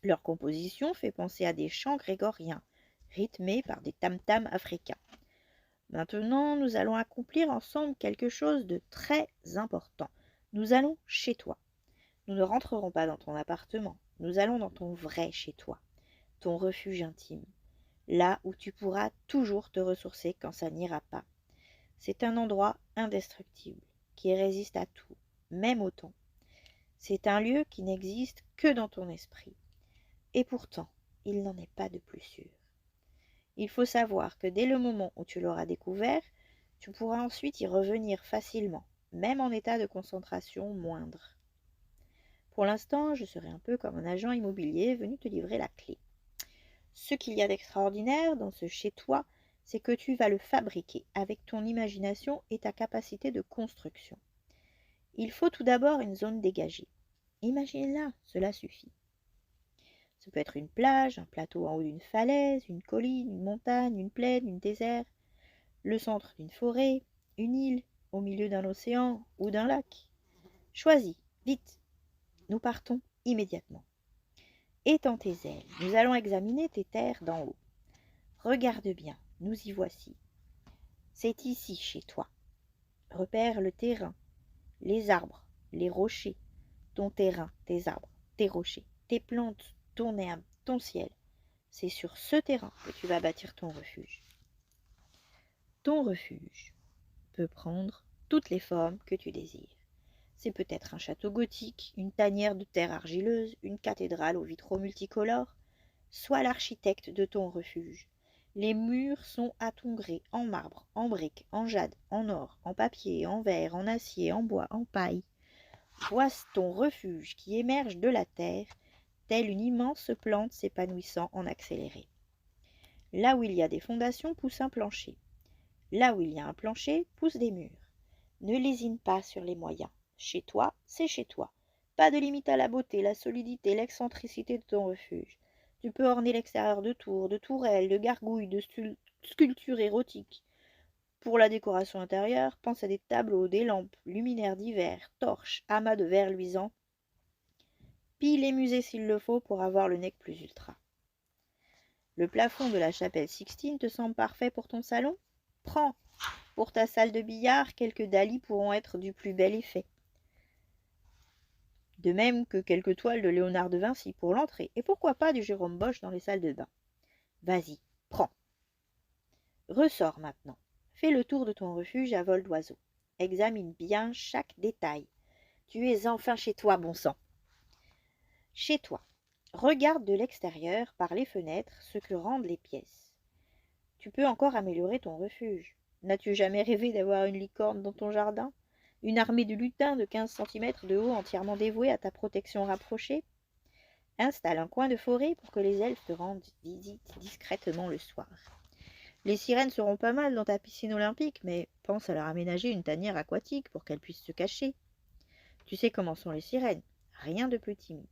Leur composition fait penser à des chants grégoriens, rythmés par des tam-tams africains. Maintenant, nous allons accomplir ensemble quelque chose de très important. Nous allons chez toi. Nous ne rentrerons pas dans ton appartement. Nous allons dans ton vrai chez toi, ton refuge intime, là où tu pourras toujours te ressourcer quand ça n'ira pas. C'est un endroit indestructible, qui résiste à tout, même au temps. C'est un lieu qui n'existe que dans ton esprit. Et pourtant, il n'en est pas de plus sûr. Il faut savoir que dès le moment où tu l'auras découvert, tu pourras ensuite y revenir facilement, même en état de concentration moindre. Pour l'instant, je serai un peu comme un agent immobilier venu te livrer la clé. Ce qu'il y a d'extraordinaire dans ce chez-toi, c'est que tu vas le fabriquer avec ton imagination et ta capacité de construction. Il faut tout d'abord une zone dégagée. Imagine-la, cela suffit. Ce peut être une plage, un plateau en haut d'une falaise, une colline, une montagne, une plaine, une désert, le centre d'une forêt, une île, au milieu d'un océan ou d'un lac. Choisis, vite. Nous partons immédiatement. Étends tes ailes, nous allons examiner tes terres d'en haut. Regarde bien, nous y voici. C'est ici chez toi. Repère le terrain, les arbres, les rochers, ton terrain, tes arbres, tes rochers, tes plantes, ton herbe, ton ciel. C'est sur ce terrain que tu vas bâtir ton refuge. Ton refuge peut prendre toutes les formes que tu désires. C'est peut-être un château gothique, une tanière de terre argileuse, une cathédrale aux vitraux multicolores. Sois l'architecte de ton refuge. Les murs sont à ton gré, en marbre, en briques, en jade, en or, en papier, en verre, en acier, en bois, en paille. Voici ton refuge qui émerge de la terre, telle une immense plante s'épanouissant en accéléré. Là où il y a des fondations pousse un plancher. Là où il y a un plancher poussent des murs. Ne lésine pas sur les moyens. Chez toi, c'est chez toi. Pas de limite à la beauté, la solidité, l'excentricité de ton refuge. Tu peux orner l'extérieur de tours, de tourelles, de gargouilles, de sculptures érotiques. Pour la décoration intérieure, pense à des tableaux, des lampes, luminaires divers, torches, amas de verre luisant. Pille les musées s'il le faut pour avoir le nec plus ultra. Le plafond de la chapelle Sixtine te semble parfait pour ton salon? Prends. Pour ta salle de billard, quelques dahlias pourront être du plus bel effet. De même que quelques toiles de Léonard de Vinci pour l'entrée, et pourquoi pas du Jérôme Bosch dans les salles de bain. Vas-y, prends. Ressors maintenant. Fais le tour de ton refuge à vol d'oiseau. Examine bien chaque détail. Tu es enfin chez toi, bon sang. Chez toi. Regarde de l'extérieur, par les fenêtres, ce que rendent les pièces. Tu peux encore améliorer ton refuge. N'as-tu jamais rêvé d'avoir une licorne dans ton jardin? Une armée de lutins de 15 centimètres de haut entièrement dévoués à ta protection rapprochée? Installe un coin de forêt pour que les elfes te rendent visite discrètement le soir. Les sirènes seront pas mal dans ta piscine olympique, mais pense à leur aménager une tanière aquatique pour qu'elles puissent se cacher. Tu sais comment sont les sirènes, rien de plus timide.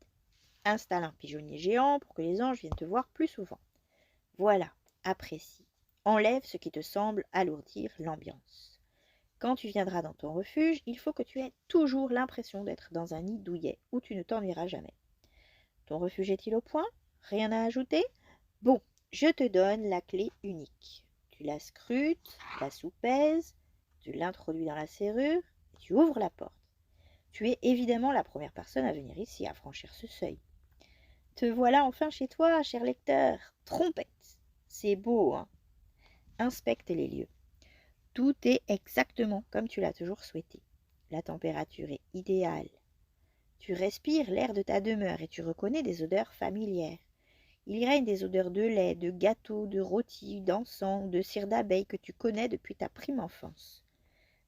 Installe un pigeonnier géant pour que les anges viennent te voir plus souvent. Voilà, apprécie. Enlève ce qui te semble alourdir l'ambiance. Quand tu viendras dans ton refuge, il faut que tu aies toujours l'impression d'être dans un nid douillet où tu ne t'ennuieras jamais. Ton refuge est-il au point? Rien à ajouter? Bon, je te donne la clé unique. Tu la scrutes, la soupèses, tu l'introduis dans la serrure et tu ouvres la porte. Tu es évidemment la première personne à venir ici, à franchir ce seuil. Te voilà enfin chez toi, cher lecteur. Trompette! C'est beau, hein? Inspecte les lieux. Tout est exactement comme tu l'as toujours souhaité. La température est idéale. Tu respires l'air de ta demeure et tu reconnais des odeurs familières. Il y règne des odeurs de lait, de gâteau, de rôti, d'encens, de cire d'abeille que tu connais depuis ta prime enfance.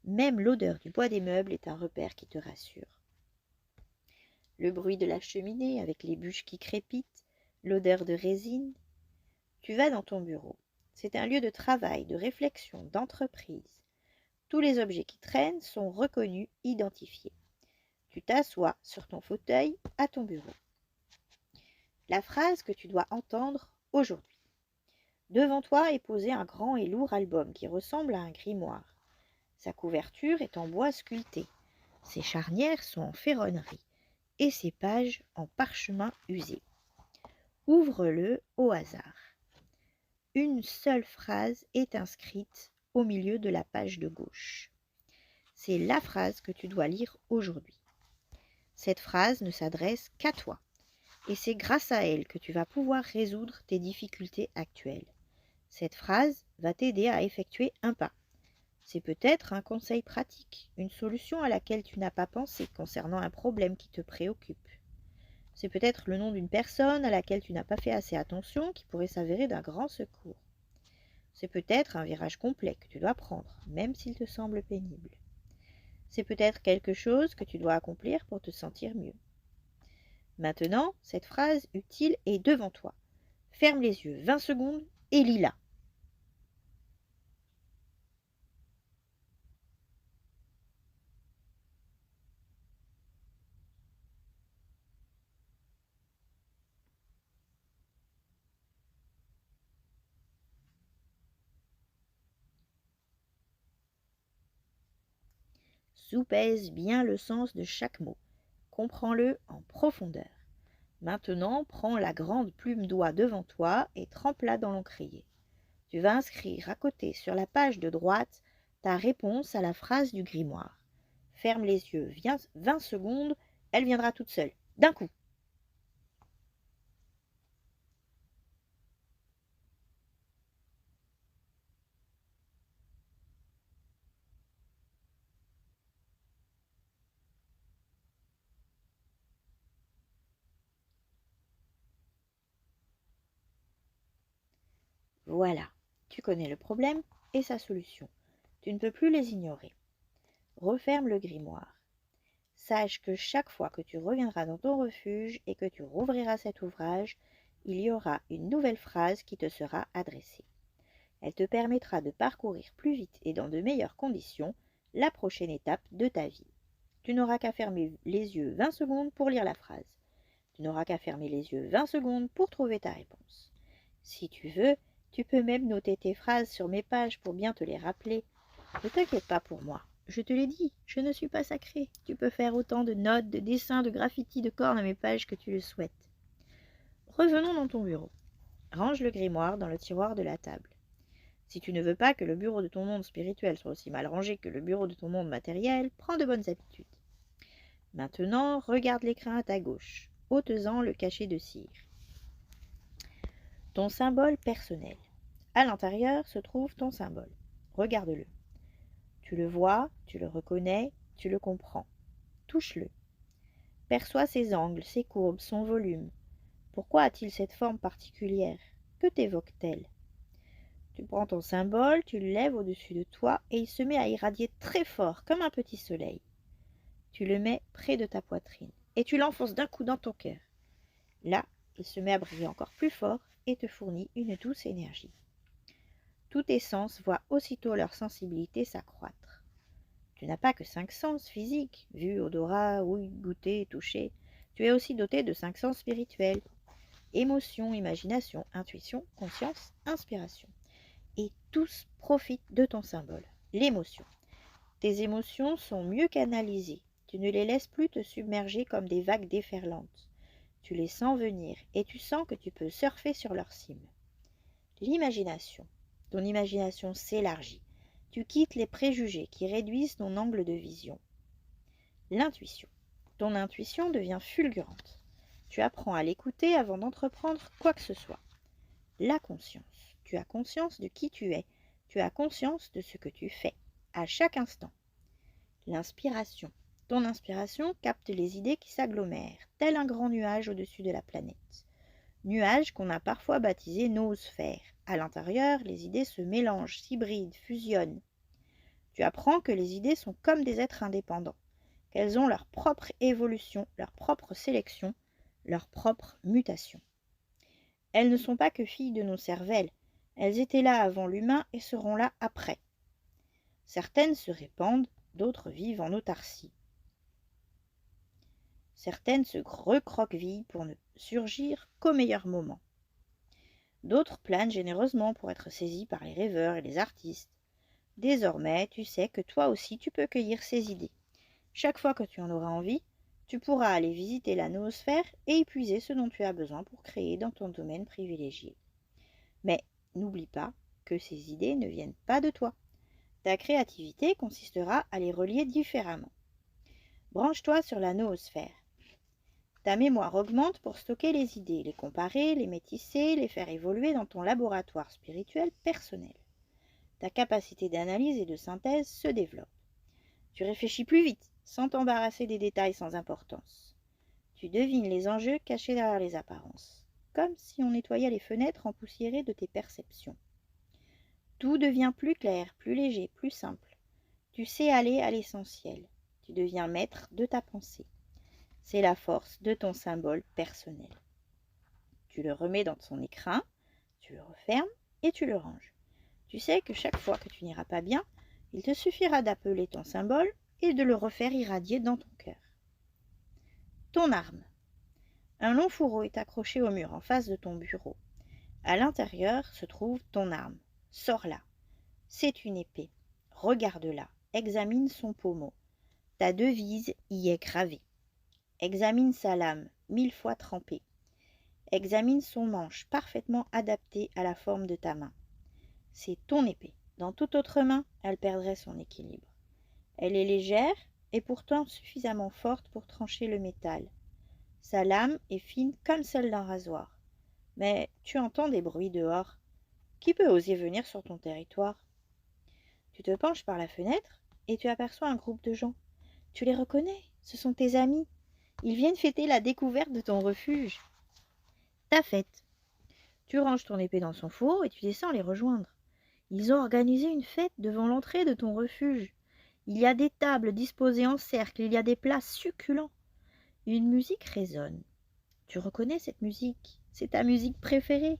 Même l'odeur du bois des meubles est un repère qui te rassure. Le bruit de la cheminée avec les bûches qui crépitent, l'odeur de résine. Tu vas dans ton bureau. C'est un lieu de travail, de réflexion, d'entreprise. Tous les objets qui traînent sont reconnus, identifiés. Tu t'assois sur ton fauteuil à ton bureau. La phrase que tu dois entendre aujourd'hui. Devant toi est posé un grand et lourd album qui ressemble à un grimoire. Sa couverture est en bois sculpté. Ses charnières sont en ferronnerie et ses pages en parchemin usé. Ouvre-le au hasard. Une seule phrase est inscrite au milieu de la page de gauche. C'est la phrase que tu dois lire aujourd'hui. Cette phrase ne s'adresse qu'à toi, et c'est grâce à elle que tu vas pouvoir résoudre tes difficultés actuelles. Cette phrase va t'aider à effectuer un pas. C'est peut-être un conseil pratique, une solution à laquelle tu n'as pas pensé concernant un problème qui te préoccupe. C'est peut-être le nom d'une personne à laquelle tu n'as pas fait assez attention qui pourrait s'avérer d'un grand secours. C'est peut-être un virage complet que tu dois prendre, même s'il te semble pénible. C'est peut-être quelque chose que tu dois accomplir pour te sentir mieux. Maintenant, cette phrase utile est devant toi. Ferme les yeux 20 secondes et lis-la. Soupèse bien le sens de chaque mot. Comprends-le en profondeur. Maintenant, prends la grande plume d'oie devant toi et trempe-la dans l'encrier. Tu vas inscrire à côté, sur la page de droite, ta réponse à la phrase du grimoire. Ferme les yeux 20 secondes, elle viendra toute seule, d'un coup. Voilà, tu connais le problème et sa solution. Tu ne peux plus les ignorer. Referme le grimoire. Sache que chaque fois que tu reviendras dans ton refuge et que tu rouvriras cet ouvrage, il y aura une nouvelle phrase qui te sera adressée. Elle te permettra de parcourir plus vite et dans de meilleures conditions la prochaine étape de ta vie. Tu n'auras qu'à fermer les yeux 20 secondes pour lire la phrase. Tu n'auras qu'à fermer les yeux 20 secondes pour trouver ta réponse. Si tu veux, tu peux même noter tes phrases sur mes pages pour bien te les rappeler. Ne t'inquiète pas pour moi. Je te l'ai dit, je ne suis pas sacrée. Tu peux faire autant de notes, de dessins, de graffitis, de cornes à mes pages que tu le souhaites. Revenons dans ton bureau. Range le grimoire dans le tiroir de la table. Si tu ne veux pas que le bureau de ton monde spirituel soit aussi mal rangé que le bureau de ton monde matériel, prends de bonnes habitudes. Maintenant, regarde l'écran à ta gauche. Ôte-en le cachet de cire. Ton symbole personnel. À l'intérieur se trouve ton symbole. Regarde-le. Tu le vois, tu le reconnais, tu le comprends. Touche-le. Perçois ses angles, ses courbes, son volume. Pourquoi a-t-il cette forme particulière? Que t'évoque-t-elle? Tu prends ton symbole, tu le lèves au-dessus de toi et il se met à irradier très fort, comme un petit soleil. Tu le mets près de ta poitrine et tu l'enfonces d'un coup dans ton cœur. Là, il se met à briller encore plus fort et te fournit une douce énergie. Tous tes sens voient aussitôt leur sensibilité s'accroître. Tu n'as pas que 5 sens physiques, vue, odorat, ouïe, goûter, toucher. Tu es aussi doté de 5 sens spirituels. Émotion, imagination, intuition, conscience, inspiration. Et tous profitent de ton symbole, l'émotion. Tes émotions sont mieux canalisées. Tu ne les laisses plus te submerger comme des vagues déferlantes. Tu les sens venir et tu sens que tu peux surfer sur leur cime. L'imagination. Ton imagination s'élargit. Tu quittes les préjugés qui réduisent ton angle de vision. L'intuition. Ton intuition devient fulgurante. Tu apprends à l'écouter avant d'entreprendre quoi que ce soit. La conscience. Tu as conscience de qui tu es. Tu as conscience de ce que tu fais, à chaque instant. L'inspiration. Ton inspiration capte les idées qui s'agglomèrent, tel un grand nuage au-dessus de la planète. Nuage qu'on a parfois baptisé noosphère. À l'intérieur, les idées se mélangent, s'hybrident, fusionnent. Tu apprends que les idées sont comme des êtres indépendants, qu'elles ont leur propre évolution, leur propre sélection, leur propre mutation. Elles ne sont pas que filles de nos cervelles, elles étaient là avant l'humain et seront là après. Certaines se répandent, d'autres vivent en autarcie. Certaines se recroquevillent pour ne surgir qu'au meilleur moment. D'autres planent généreusement pour être saisies par les rêveurs et les artistes. Désormais, tu sais que toi aussi tu peux cueillir ces idées. Chaque fois que tu en auras envie, tu pourras aller visiter la noosphère et y puiser ce dont tu as besoin pour créer dans ton domaine privilégié. Mais n'oublie pas que ces idées ne viennent pas de toi. Ta créativité consistera à les relier différemment. Branche-toi sur la noosphère. Ta mémoire augmente pour stocker les idées, les comparer, les métisser, les faire évoluer dans ton laboratoire spirituel personnel. Ta capacité d'analyse et de synthèse se développe. Tu réfléchis plus vite, sans t'embarrasser des détails sans importance. Tu devines les enjeux cachés derrière les apparences, comme si on nettoyait les fenêtres empoussiérées de tes perceptions. Tout devient plus clair, plus léger, plus simple. Tu sais aller à l'essentiel. Tu deviens maître de ta pensée. C'est la force de ton symbole personnel. Tu le remets dans son écrin, tu le refermes et tu le ranges. Tu sais que chaque fois que tu n'iras pas bien, il te suffira d'appeler ton symbole et de le refaire irradier dans ton cœur. Ton arme. Un long fourreau est accroché au mur en face de ton bureau. À l'intérieur se trouve ton arme. Sors-la. C'est une épée. Regarde-la. Examine son pommeau. Ta devise y est gravée. Examine sa lame, 1000 fois trempée. Examine son manche, parfaitement adapté à la forme de ta main. C'est ton épée. Dans toute autre main, elle perdrait son équilibre. Elle est légère et pourtant suffisamment forte pour trancher le métal. Sa lame est fine comme celle d'un rasoir. Mais tu entends des bruits dehors. Qui peut oser venir sur ton territoire? Tu te penches par la fenêtre et tu aperçois un groupe de gens. Tu les reconnais, ce sont tes amis. Ils viennent fêter la découverte de ton refuge. Ta fête. Tu ranges ton épée dans son fourreau et tu descends les rejoindre. Ils ont organisé une fête devant l'entrée de ton refuge. Il y a des tables disposées en cercle, il y a des plats succulents. Une musique résonne. Tu reconnais cette musique, c'est ta musique préférée.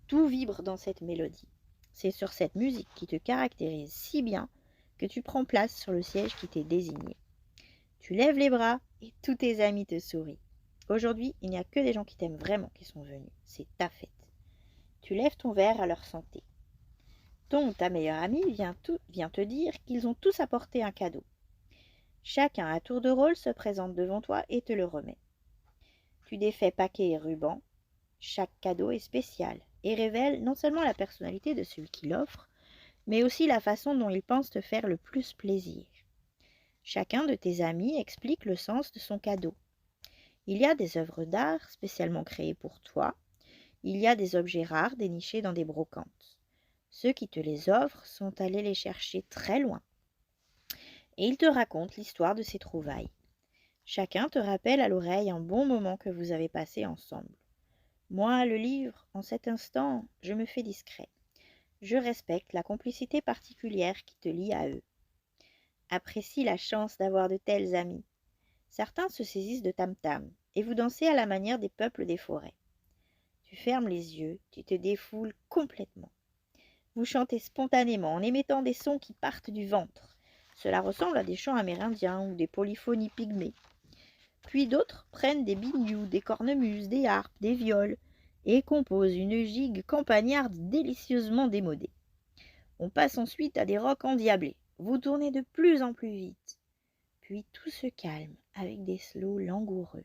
Tout vibre dans cette mélodie. C'est sur cette musique qui te caractérise si bien que tu prends place sur le siège qui t'est désigné. Tu lèves les bras et tous tes amis te sourient. Aujourd'hui, il n'y a que des gens qui t'aiment vraiment qui sont venus. C'est ta fête. Tu lèves ton verre à leur santé. Ton ou ta meilleure amie vient te dire qu'ils ont tous apporté un cadeau. Chacun à tour de rôle se présente devant toi et te le remet. Tu défais paquets et rubans. Chaque cadeau est spécial et révèle non seulement la personnalité de celui qui l'offre, mais aussi la façon dont il pense te faire le plus plaisir. Chacun de tes amis explique le sens de son cadeau. Il y a des œuvres d'art spécialement créées pour toi. Il y a des objets rares dénichés dans des brocantes. Ceux qui te les offrent sont allés les chercher très loin. Et ils te racontent l'histoire de ces trouvailles. Chacun te rappelle à l'oreille un bon moment que vous avez passé ensemble. Moi, le livre, en cet instant, je me fais discret. Je respecte la complicité particulière qui te lie à eux. Apprécie la chance d'avoir de tels amis. Certains se saisissent de tam-tam et vous dansez à la manière des peuples des forêts. Tu fermes les yeux, tu te défoules complètement. Vous chantez spontanément en émettant des sons qui partent du ventre. Cela ressemble à des chants amérindiens ou des polyphonies pygmées. Puis d'autres prennent des binious, des cornemuses, des harpes, des viols et composent une gigue campagnarde délicieusement démodée. On passe ensuite à des rocs endiablés. Vous tournez de plus en plus vite. Puis tout se calme avec des slows langoureux.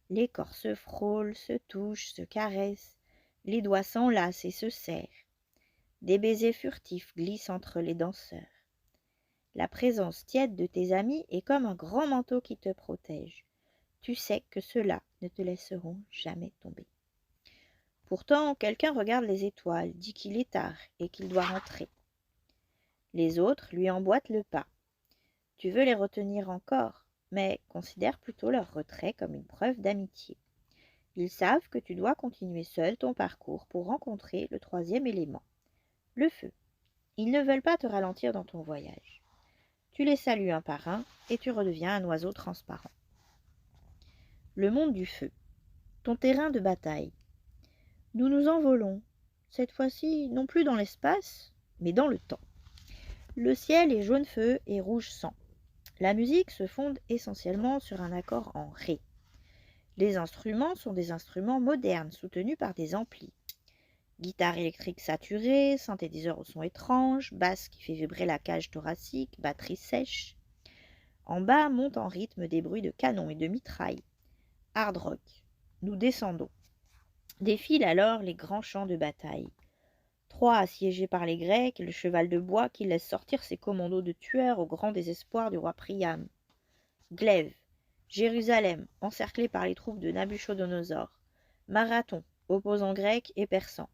Les corps se frôlent, se touchent, se caressent. Les doigts s'enlacent et se serrent. Des baisers furtifs glissent entre les danseurs. La présence tiède de tes amis est comme un grand manteau qui te protège. Tu sais que ceux-là ne te laisseront jamais tomber. Pourtant, quelqu'un regarde les étoiles, dit qu'il est tard et qu'il doit rentrer. Les autres lui emboîtent le pas. Tu veux les retenir encore, mais considère plutôt leur retrait comme une preuve d'amitié. Ils savent que tu dois continuer seul ton parcours pour rencontrer le troisième élément, le feu. Ils ne veulent pas te ralentir dans ton voyage. Tu les salues un par un et tu redeviens un oiseau transparent. Le monde du feu, ton terrain de bataille. Nous nous envolons, cette fois-ci non plus dans l'espace, mais dans le temps. Le ciel est jaune feu et rouge sang. La musique se fonde essentiellement sur un accord en ré. Les instruments sont des instruments modernes soutenus par des amplis. Guitare électrique saturée, synthétiseur au son étrange, basse qui fait vibrer la cage thoracique, batterie sèche. En bas montent en rythme des bruits de canon et de mitraille. Hard rock. Nous descendons. Défilent alors les grands champs de bataille. Troie assiégée par les Grecs, le cheval de bois qui laisse sortir ses commandos de tueurs au grand désespoir du roi Priam. Glaive, Jérusalem, encerclée par les troupes de Nabuchodonosor. Marathon, opposants grecs et persans.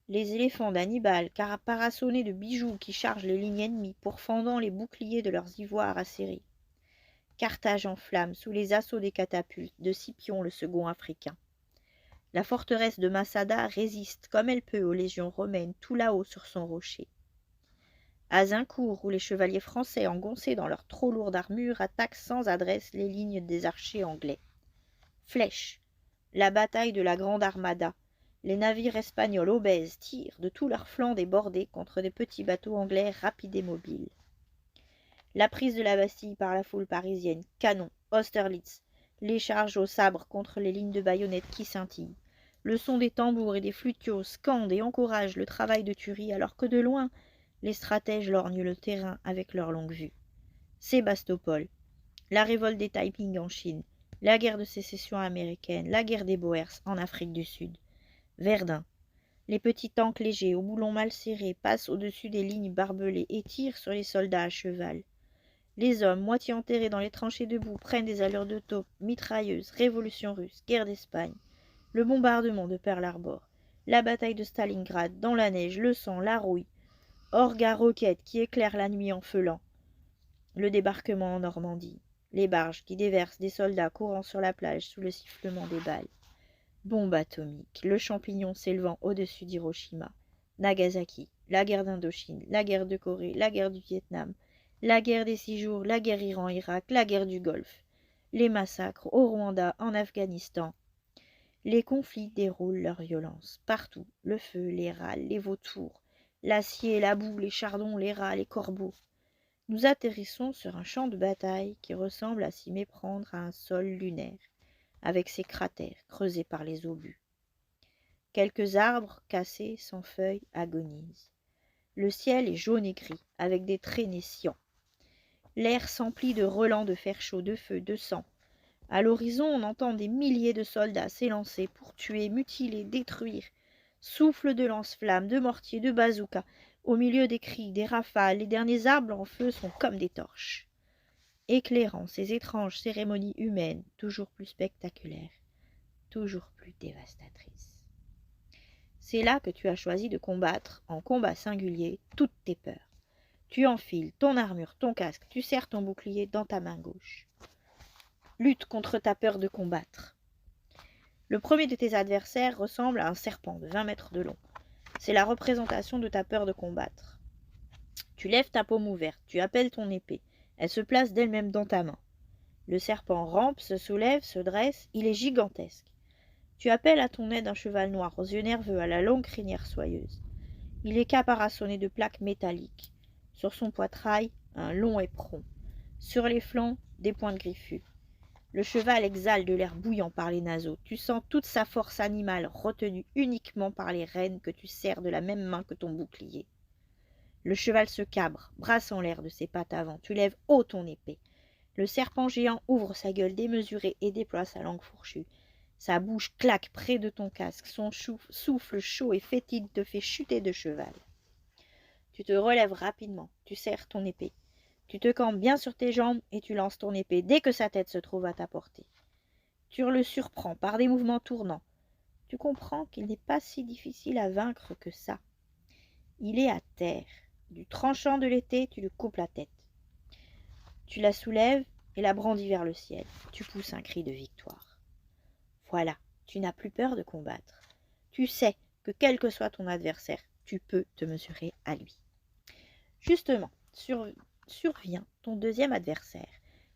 Les éléphants d'Hannibal, parassonnés de bijoux qui chargent les lignes ennemies, pourfendant les boucliers de leurs ivoires acérés. Carthage en flammes sous les assauts des catapultes de Scipion le second africain. La forteresse de Massada résiste comme elle peut aux légions romaines tout là-haut sur son rocher. Azincourt, où les chevaliers français engoncés dans leur trop lourde armure attaquent sans adresse les lignes des archers anglais. Flèches, la bataille de la Grande Armada. Les navires espagnols obèses tirent de tous leurs flancs débordés contre des petits bateaux anglais rapides et mobiles. La prise de la Bastille par la foule parisienne, canons, Austerlitz, les charges au sabre contre les lignes de baïonnettes qui scintillent. Le son des tambours et des flutios scandent et encourage le travail de tuerie alors que de loin, les stratèges lorgnent le terrain avec leur longue vue. Sébastopol, la révolte des Taiping en Chine, la guerre de sécession américaine, la guerre des Boers en Afrique du Sud. Verdun. Les petits tanks légers aux boulons mal serrés passent au-dessus des lignes barbelées et tirent sur les soldats à cheval. Les hommes, moitié enterrés dans les tranchées debout, prennent des allures de taupe, mitrailleuses, révolution russe, guerre d'Espagne, le bombardement de Pearl Harbor, la bataille de Stalingrad, dans la neige, le sang, la rouille, orgues à roquettes qui éclairent la nuit en feulant, le débarquement en Normandie, les barges qui déversent des soldats courant sur la plage sous le sifflement des balles, bombes atomiques, le champignon s'élevant au-dessus d'Hiroshima, Nagasaki, la guerre d'Indochine, la guerre de Corée, la guerre du Vietnam, la guerre des 6 jours, la guerre Iran-Irak, la guerre du Golfe, les massacres au Rwanda, en Afghanistan. Les conflits déroulent leur violence. Partout, le feu, les râles, les vautours, l'acier, la boue, les chardons, les rats, les corbeaux. Nous atterrissons sur un champ de bataille qui ressemble à s'y méprendre à un sol lunaire, avec ses cratères creusés par les obus. Quelques arbres cassés sans feuilles agonisent. Le ciel est jaune et gris, avec des traînées sciants. L'air s'emplit de relents de fer chaud, de feu, de sang. À l'horizon, on entend des milliers de soldats s'élancer pour tuer, mutiler, détruire. Souffle de lance-flammes, de mortiers, de bazookas. Au milieu des cris, des rafales, les derniers arbres en feu sont comme des torches, éclairant ces étranges cérémonies humaines, toujours plus spectaculaires, toujours plus dévastatrices. C'est là que tu as choisi de combattre, en combat singulier, toutes tes peurs. Tu enfiles ton armure, ton casque, tu serres ton bouclier dans ta main gauche. Lutte contre ta peur de combattre. Le premier de tes adversaires ressemble à un serpent de 20 mètres de long. C'est la représentation de ta peur de combattre. Tu lèves ta paume ouverte, tu appelles ton épée. Elle se place d'elle-même dans ta main. Le serpent rampe, se soulève, se dresse, il est gigantesque. Tu appelles à ton aide un cheval noir aux yeux nerveux, à la longue crinière soyeuse. Il est caparaçonné de plaques métalliques. Sur son poitrail, un long éperon. Sur les flancs, des pointes griffues. Le cheval exhale de l'air bouillant par les naseaux. Tu sens toute sa force animale retenue uniquement par les rênes que tu serres de la même main que ton bouclier. Le cheval se cabre, brasse en l'air de ses pattes avant. Tu lèves haut ton épée. Le serpent géant ouvre sa gueule démesurée et déploie sa langue fourchue. Sa bouche claque près de ton casque. Son souffle chaud et fétide te fait chuter de cheval. Tu te relèves rapidement. Tu serres ton épée. Tu te campes bien sur tes jambes et tu lances ton épée dès que sa tête se trouve à ta portée. Tu le surprends par des mouvements tournants. Tu comprends qu'il n'est pas si difficile à vaincre que ça. Il est à terre. Du tranchant de l'été, tu lui coupes la tête. Tu la soulèves et la brandis vers le ciel. Tu pousses un cri de victoire. Voilà, tu n'as plus peur de combattre. Tu sais que quel que soit ton adversaire, tu peux te mesurer à lui. Justement, survient ton deuxième adversaire.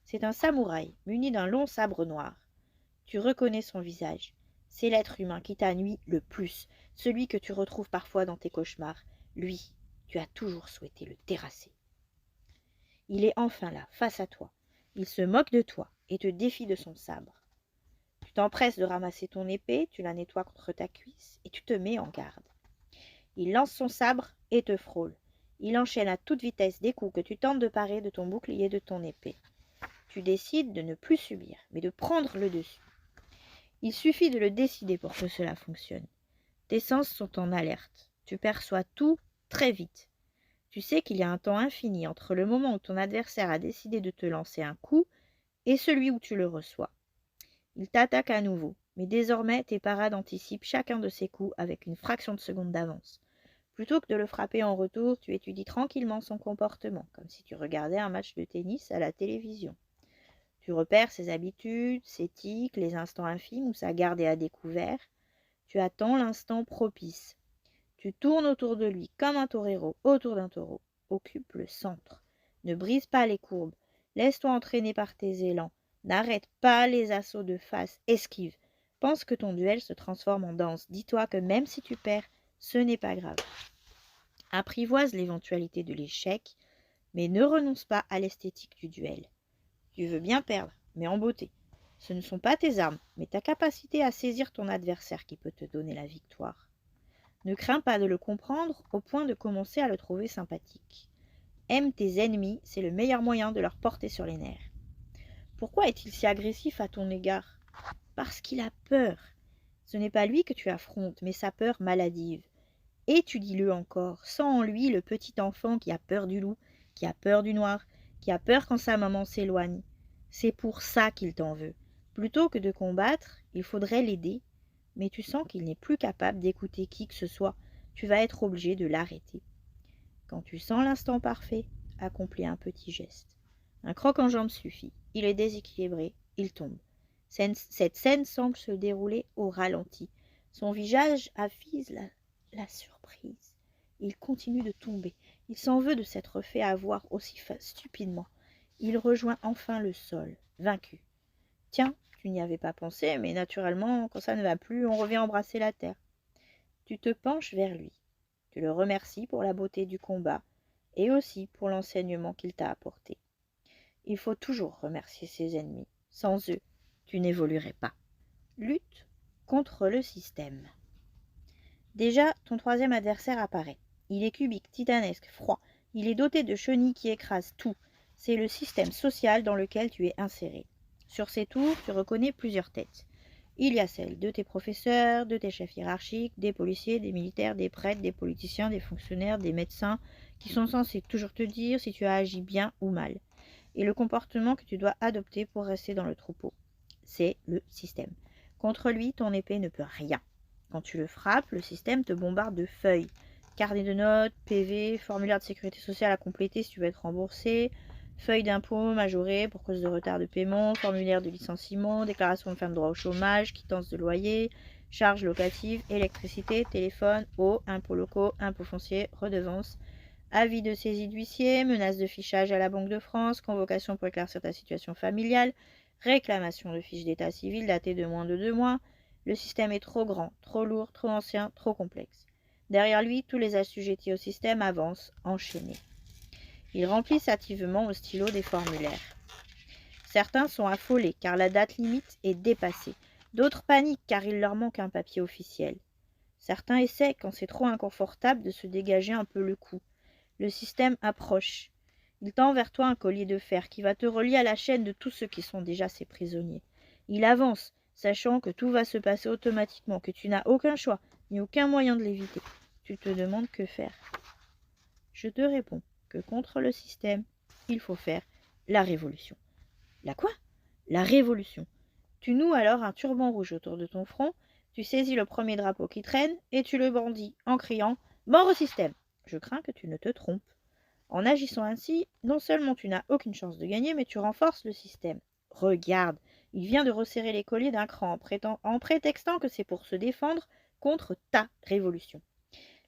C'est un samouraï muni d'un long sabre noir. Tu reconnais son visage. C'est l'être humain qui t'a nui le plus, celui que tu retrouves parfois dans tes cauchemars. Lui, tu as toujours souhaité le terrasser. Il est enfin là, face à toi. Il se moque de toi et te défie de son sabre. Tu t'empresses de ramasser ton épée, tu la nettoies contre ta cuisse et tu te mets en garde. Il lance son sabre et te frôle. Il enchaîne à toute vitesse des coups que tu tentes de parer de ton bouclier et de ton épée. Tu décides de ne plus subir, mais de prendre le dessus. Il suffit de le décider pour que cela fonctionne. Tes sens sont en alerte. Tu perçois tout très vite. Tu sais qu'il y a un temps infini entre le moment où ton adversaire a décidé de te lancer un coup et celui où tu le reçois. Il t'attaque à nouveau, mais désormais tes parades anticipent chacun de ses coups avec une fraction de seconde d'avance. Plutôt que de le frapper en retour, tu étudies tranquillement son comportement, comme si tu regardais un match de tennis à la télévision. Tu repères ses habitudes, ses tics, les instants infimes où sa garde est à découvert. Tu attends l'instant propice. Tu tournes autour de lui comme un torero autour d'un taureau. Occupe le centre. Ne brise pas les courbes. Laisse-toi entraîner par tes élans. N'arrête pas les assauts de face. Esquive. Pense que ton duel se transforme en danse. Dis-toi que même si tu perds, ce n'est pas grave. Apprivoise l'éventualité de l'échec, mais ne renonce pas à l'esthétique du duel. Tu veux bien perdre, mais en beauté. Ce ne sont pas tes armes, mais ta capacité à saisir ton adversaire qui peut te donner la victoire. Ne crains pas de le comprendre au point de commencer à le trouver sympathique. Aime tes ennemis, c'est le meilleur moyen de leur porter sur les nerfs. Pourquoi est-il si agressif à ton égard? Parce qu'il a peur. Ce n'est pas lui que tu affrontes, mais sa peur maladive. Étudie-le encore, sens en lui le petit enfant qui a peur du loup, qui a peur du noir, qui a peur quand sa maman s'éloigne. C'est pour ça qu'il t'en veut. Plutôt que de combattre, il faudrait l'aider, mais tu sens qu'il n'est plus capable d'écouter qui que ce soit. Tu vas être obligé de l'arrêter. Quand tu sens l'instant parfait, accomplis un petit geste. Un croc en jambe suffit. Il est déséquilibré, il tombe. Cette scène semble se dérouler au ralenti. Son visage avise la surprise. Il continue de tomber. Il s'en veut de s'être fait avoir aussi stupidement. Il rejoint enfin le sol, vaincu. Tiens, tu n'y avais pas pensé, mais naturellement, quand ça ne va plus, on revient embrasser la terre. Tu te penches vers lui. Tu le remercies pour la beauté du combat et aussi pour l'enseignement qu'il t'a apporté. Il faut toujours remercier ses ennemis. Sans eux, tu n'évoluerais pas. Lutte contre le système. Déjà, ton troisième adversaire apparaît. Il est cubique, titanesque, froid. Il est doté de chenilles qui écrasent tout. C'est le système social dans lequel tu es inséré. Sur ses tours, tu reconnais plusieurs têtes. Il y a celle de tes professeurs, de tes chefs hiérarchiques, des policiers, des militaires, des prêtres, des politiciens, des fonctionnaires, des médecins, qui sont censés toujours te dire si tu as agi bien ou mal, et le comportement que tu dois adopter pour rester dans le troupeau. C'est le système. Contre lui, ton épée ne peut rien. Quand tu le frappes, le système te bombarde de feuilles. Carnet de notes, PV, formulaire de sécurité sociale à compléter si tu veux être remboursé, feuilles d'impôt majorées pour cause de retard de paiement, formulaire de licenciement, déclaration de fin de droit au chômage, quittance de loyer, charges locatives, électricité, téléphone, eau, impôts locaux, impôts fonciers, redevances, avis de saisie d'huissier, menaces de fichage à la Banque de France, convocation pour éclaircir ta situation familiale, réclamation de fiches d'état civil datées de moins de 2 mois. Le système est trop grand, trop lourd, trop ancien, trop complexe. Derrière lui, tous les assujettis au système avancent, enchaînés. Ils remplissent activement au stylo des formulaires. Certains sont affolés car la date limite est dépassée. D'autres paniquent car il leur manque un papier officiel. Certains essaient, quand c'est trop inconfortable, de se dégager un peu le cou. Le système approche. Il tend vers toi un collier de fer qui va te relier à la chaîne de tous ceux qui sont déjà ses prisonniers. Il avance, sachant que tout va se passer automatiquement, que tu n'as aucun choix, ni aucun moyen de l'éviter. Tu te demandes que faire. Je te réponds que contre le système, il faut faire la révolution. La quoi? La révolution. Tu noues alors un turban rouge autour de ton front, tu saisis le premier drapeau qui traîne et tu le brandis en criant « Mort au système !» Je crains que tu ne te trompes. En agissant ainsi, non seulement tu n'as aucune chance de gagner, mais tu renforces le système. Regarde, il vient de resserrer les colliers d'un cran en prétextant que c'est pour se défendre contre ta révolution.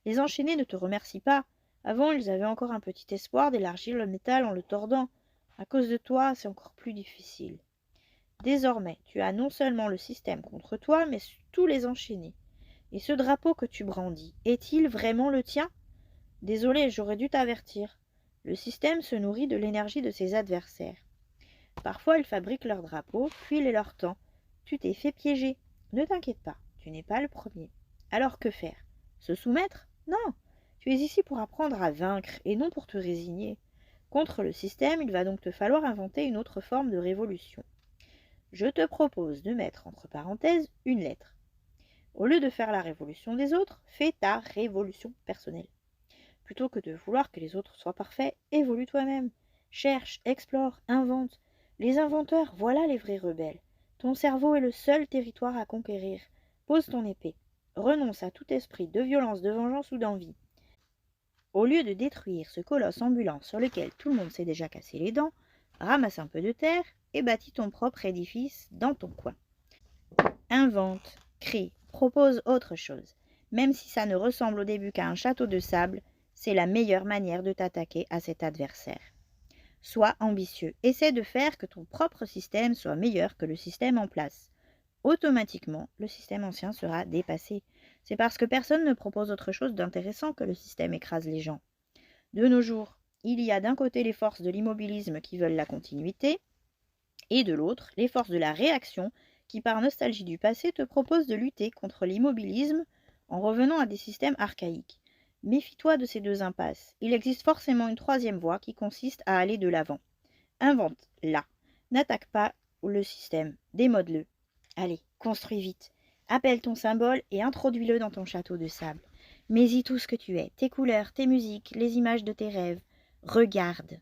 Les enchaînés ne te remercient pas. Avant, ils avaient encore un petit espoir d'élargir le métal en le tordant. À cause de toi, c'est encore plus difficile. Désormais, tu as non seulement le système contre toi, mais tous les enchaînés. Et ce drapeau que tu brandis, est-il vraiment le tien? Désolé, j'aurais dû t'avertir. Le système se nourrit de l'énergie de ses adversaires. Parfois, ils fabriquent leurs drapeaux, puis les leur tend. Tu t'es fait piéger. Ne t'inquiète pas, tu n'es pas le premier. Alors que faire? Se soumettre? Non, tu es ici pour apprendre à vaincre et non pour te résigner. Contre le système, il va donc te falloir inventer une autre forme de révolution. Je te propose de mettre entre parenthèses une lettre. Au lieu de faire la révolution des autres, fais ta révolution personnelle. Plutôt que de vouloir que les autres soient parfaits, évolue toi-même. Cherche, explore, invente. Les inventeurs, voilà les vrais rebelles. Ton cerveau est le seul territoire à conquérir. Pose ton épée. Renonce à tout esprit de violence, de vengeance ou d'envie. Au lieu de détruire ce colosse ambulant sur lequel tout le monde s'est déjà cassé les dents, ramasse un peu de terre et bâtis ton propre édifice dans ton coin. Invente, crée, propose autre chose. Même si ça ne ressemble au début qu'à un château de sable, c'est la meilleure manière de t'attaquer à cet adversaire. Sois ambitieux. Essaie de faire que ton propre système soit meilleur que le système en place. Automatiquement, le système ancien sera dépassé. C'est parce que personne ne propose autre chose d'intéressant que le système écrase les gens. De nos jours, il y a d'un côté les forces de l'immobilisme qui veulent la continuité, et de l'autre, les forces de la réaction qui, par nostalgie du passé, te proposent de lutter contre l'immobilisme en revenant à des systèmes archaïques. Méfie-toi de ces deux impasses. Il existe forcément une troisième voie qui consiste à aller de l'avant. Invente-la. N'attaque pas le système, démode-le. Allez, construis vite. Appelle ton symbole et introduis-le dans ton château de sable. Mets-y tout ce que tu es, tes couleurs, tes musiques, les images de tes rêves. Regarde.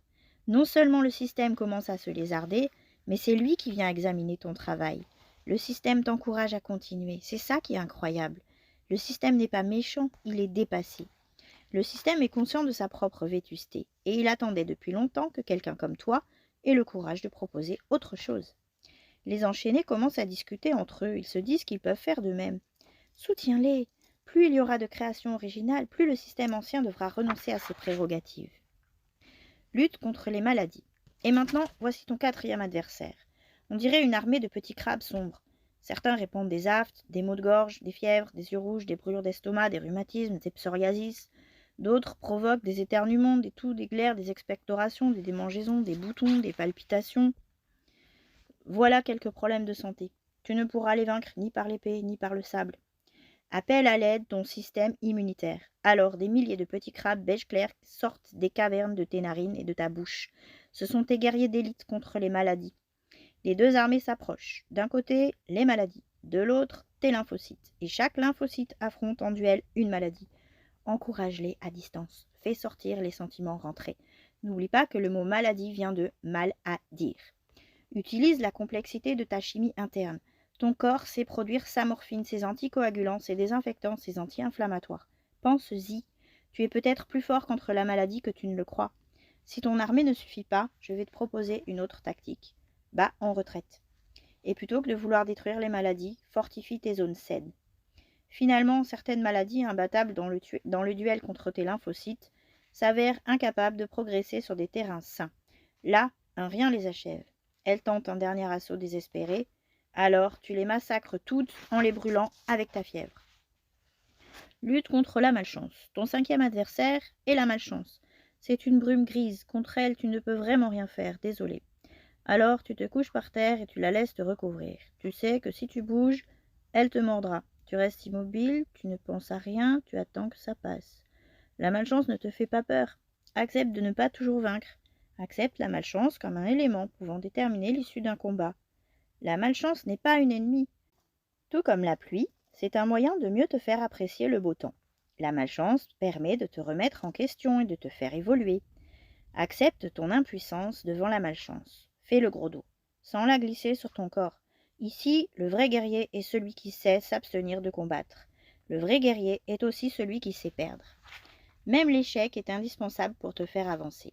Non seulement le système commence à se lézarder, mais c'est lui qui vient examiner ton travail. Le système t'encourage à continuer. C'est ça qui est incroyable. Le système n'est pas méchant, il est dépassé. Le système est conscient de sa propre vétusté, et il attendait depuis longtemps que quelqu'un comme toi ait le courage de proposer autre chose. Les enchaînés commencent à discuter entre eux, ils se disent qu'ils peuvent faire de même. Soutiens-les. Plus il y aura de créations originales, plus le système ancien devra renoncer à ses prérogatives. Lutte contre les maladies. Et maintenant, voici ton quatrième adversaire. On dirait une armée de petits crabes sombres. Certains répandent des aftes, des maux de gorge, des fièvres, des yeux rouges, des brûlures d'estomac, des rhumatismes, des psoriasis. D'autres provoquent des éternuements, des toux, des glaires, des expectorations, des démangeaisons, des boutons, des palpitations. Voilà quelques problèmes de santé. Tu ne pourras les vaincre ni par l'épée ni par le sable. Appelle à l'aide ton système immunitaire. Alors des milliers de petits crabes beige clair sortent des cavernes de tes narines et de ta bouche. Ce sont tes guerriers d'élite contre les maladies. Les deux armées s'approchent. D'un côté, les maladies. De l'autre, tes lymphocytes. Et chaque lymphocyte affronte en duel une maladie. Encourage-les à distance. Fais sortir les sentiments rentrés. N'oublie pas que le mot maladie vient de mal à dire. Utilise la complexité de ta chimie interne. Ton corps sait produire sa morphine, ses anticoagulants, ses désinfectants, ses anti-inflammatoires. Pense-y. Tu es peut-être plus fort contre la maladie que tu ne le crois. Si ton armée ne suffit pas, je vais te proposer une autre tactique. Bats en retraite. Et plutôt que de vouloir détruire les maladies, fortifie tes zones saines. Finalement, certaines maladies imbattables dans le duel contre tes lymphocytes s'avèrent incapables de progresser sur des terrains sains. Là, un rien les achève. Elles tentent un dernier assaut désespéré, alors tu les massacres toutes en les brûlant avec ta fièvre. Lutte contre la malchance. Ton cinquième adversaire est la malchance. C'est une brume grise, contre elle tu ne peux vraiment rien faire, désolé. Alors tu te couches par terre et tu la laisses te recouvrir. Tu sais que si tu bouges, elle te mordra. Tu restes immobile, tu ne penses à rien, tu attends que ça passe. La malchance ne te fait pas peur. Accepte de ne pas toujours vaincre. Accepte la malchance comme un élément pouvant déterminer l'issue d'un combat. La malchance n'est pas une ennemie. Tout comme la pluie, c'est un moyen de mieux te faire apprécier le beau temps. La malchance permet de te remettre en question et de te faire évoluer. Accepte ton impuissance devant la malchance. Fais le gros dos, sans la glisser sur ton corps. Ici, le vrai guerrier est celui qui sait s'abstenir de combattre. Le vrai guerrier est aussi celui qui sait perdre. Même l'échec est indispensable pour te faire avancer.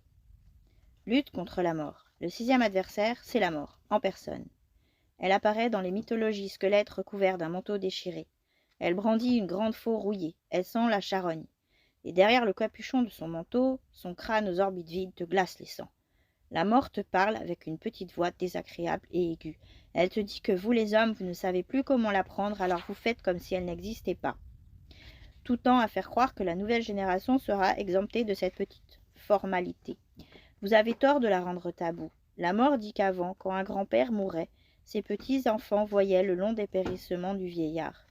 Lutte contre la mort. Le sixième adversaire, c'est la mort, en personne. Elle apparaît dans les mythologies, squelette recouvert d'un manteau déchiré. Elle brandit une grande faux rouillée. Elle sent la charogne. Et derrière le capuchon de son manteau, son crâne aux orbites vides te glace les sangs. La mort te parle avec une petite voix désagréable et aiguë. Elle te dit que vous les hommes, vous ne savez plus comment la prendre, alors vous faites comme si elle n'existait pas. Tout tend à faire croire que la nouvelle génération sera exemptée de cette petite formalité. Vous avez tort de la rendre taboue. La mort dit qu'avant, quand un grand-père mourait, ses petits-enfants voyaient le long dépérissement du vieillard.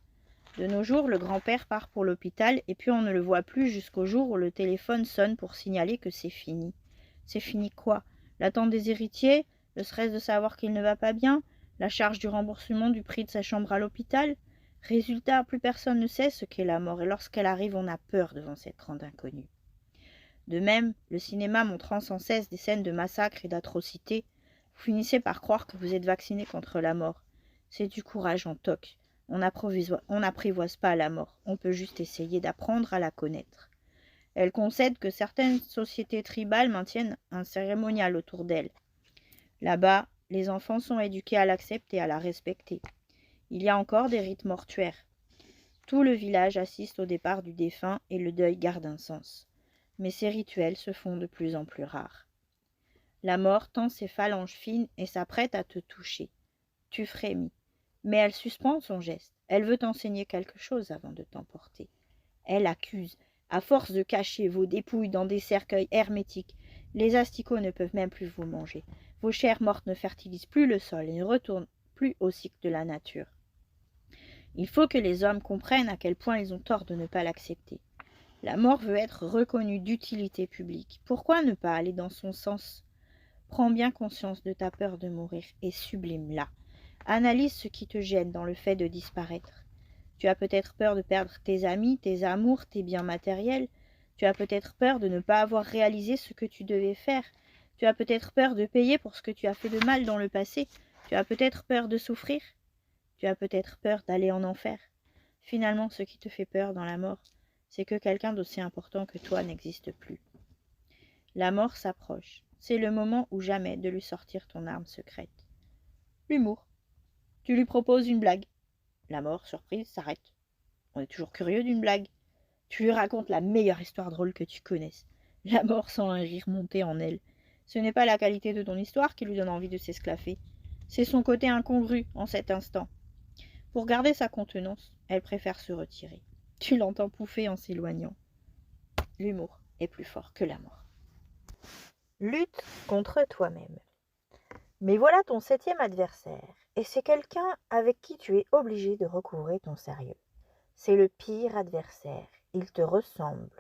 De nos jours, le grand-père part pour l'hôpital et puis on ne le voit plus jusqu'au jour où le téléphone sonne pour signaler que c'est fini. C'est fini quoi? L'attente des héritiers? Le stress de savoir qu'il ne va pas bien? La charge du remboursement du prix de sa chambre à l'hôpital? Résultat, plus personne ne sait ce qu'est la mort et lorsqu'elle arrive, on a peur devant cette grande inconnue. De même, le cinéma montrant sans cesse des scènes de massacres et d'atrocités, vous finissez par croire que vous êtes vacciné contre la mort. C'est du courage en toc. On n'apprivoise pas la mort, on peut juste essayer d'apprendre à la connaître. Elle concède que certaines sociétés tribales maintiennent un cérémonial autour d'elle. Là-bas, les enfants sont éduqués à l'accepter et à la respecter. Il y a encore des rites mortuaires. Tout le village assiste au départ du défunt et le deuil garde un sens. Mais ces rituels se font de plus en plus rares. La mort tend ses phalanges fines et s'apprête à te toucher. Tu frémis. Mais elle suspend son geste. Elle veut t'enseigner quelque chose avant de t'emporter. Elle accuse. À force de cacher vos dépouilles dans des cercueils hermétiques, les asticots ne peuvent même plus vous manger. Vos chairs mortes ne fertilisent plus le sol et ne retournent plus au cycle de la nature. Il faut que les hommes comprennent à quel point ils ont tort de ne pas l'accepter. La mort veut être reconnue d'utilité publique. Pourquoi ne pas aller dans son sens ? Prends bien conscience de ta peur de mourir et sublime-la. Analyse ce qui te gêne dans le fait de disparaître. Tu as peut-être peur de perdre tes amis, tes amours, tes biens matériels. Tu as peut-être peur de ne pas avoir réalisé ce que tu devais faire. Tu as peut-être peur de payer pour ce que tu as fait de mal dans le passé. Tu as peut-être peur de souffrir. Tu as peut-être peur d'aller en enfer. Finalement, ce qui te fait peur dans la mort, c'est que quelqu'un d'aussi important que toi n'existe plus. La mort s'approche. C'est le moment ou jamais de lui sortir ton arme secrète. L'humour. Tu lui proposes une blague. La mort, surprise, s'arrête. On est toujours curieux d'une blague. Tu lui racontes la meilleure histoire drôle que tu connaisses. La mort sent un rire monter en elle. Ce n'est pas la qualité de ton histoire qui lui donne envie de s'esclaffer. C'est son côté incongru en cet instant. Pour garder sa contenance, elle préfère se retirer. Tu l'entends pouffer en s'éloignant. L'humour est plus fort que la mort. Lutte contre toi-même. Mais voilà ton 7e adversaire, et c'est quelqu'un avec qui tu es obligé de recouvrer ton sérieux. C'est le pire adversaire, il te ressemble,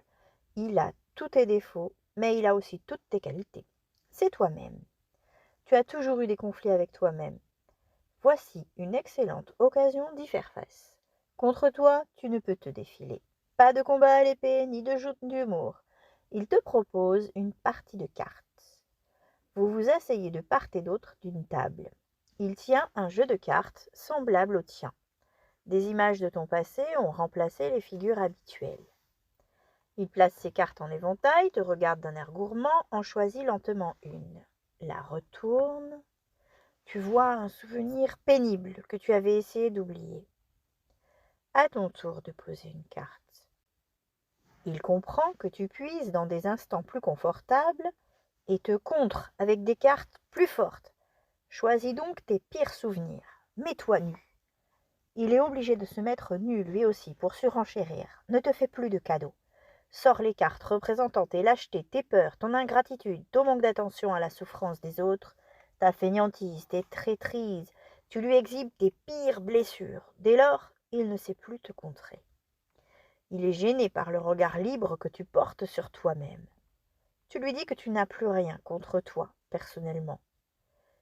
il a tous tes défauts, mais il a aussi toutes tes qualités. C'est toi-même. Tu as toujours eu des conflits avec toi-même. Voici une excellente occasion d'y faire face. Contre toi, tu ne peux te défiler. Pas de combat à l'épée, ni de joute d'humour. Il te propose une partie de cartes. Vous vous asseyez de part et d'autre d'une table. Il tient un jeu de cartes semblable au tien. Des images de ton passé ont remplacé les figures habituelles. Il place ses cartes en éventail, te regarde d'un air gourmand, en choisit lentement une. La retourne. Tu vois un souvenir pénible que tu avais essayé d'oublier. À ton tour de poser une carte. Il comprend que tu puises dans des instants plus confortables et te contre avec des cartes plus fortes. Choisis donc tes pires souvenirs. Mets-toi nu. Il est obligé de se mettre nu lui aussi pour surenchérir. Ne te fais plus de cadeaux. Sors les cartes représentant tes lâchetés, tes peurs, ton ingratitude, ton manque d'attention à la souffrance des autres, ta fainéantise, tes traîtrises. Tu lui exhibes tes pires blessures. Dès lors, il ne sait plus te contrer. Il est gêné par le regard libre que tu portes sur toi-même. Tu lui dis que tu n'as plus rien contre toi, personnellement.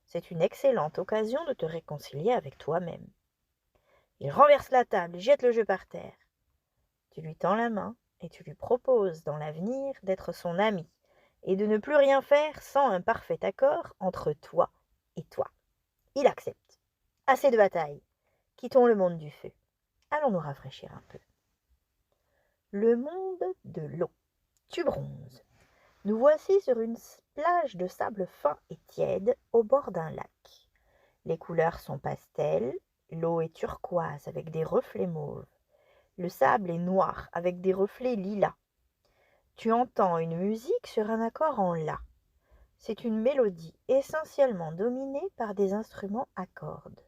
C'est une excellente occasion de te réconcilier avec toi-même. Il renverse la table et jette le jeu par terre. Tu lui tends la main et tu lui proposes dans l'avenir d'être son ami et de ne plus rien faire sans un parfait accord entre toi et toi. Il accepte. Assez de bataille. Quittons le monde du feu. Allons nous rafraîchir un peu. Le monde de l'eau. Tu bronzes. Nous voici sur une plage de sable fin et tiède au bord d'un lac. Les couleurs sont pastel, l'eau est turquoise avec des reflets mauves. Le sable est noir avec des reflets lilas. Tu entends une musique sur un accord en la. C'est une mélodie essentiellement dominée par des instruments à cordes.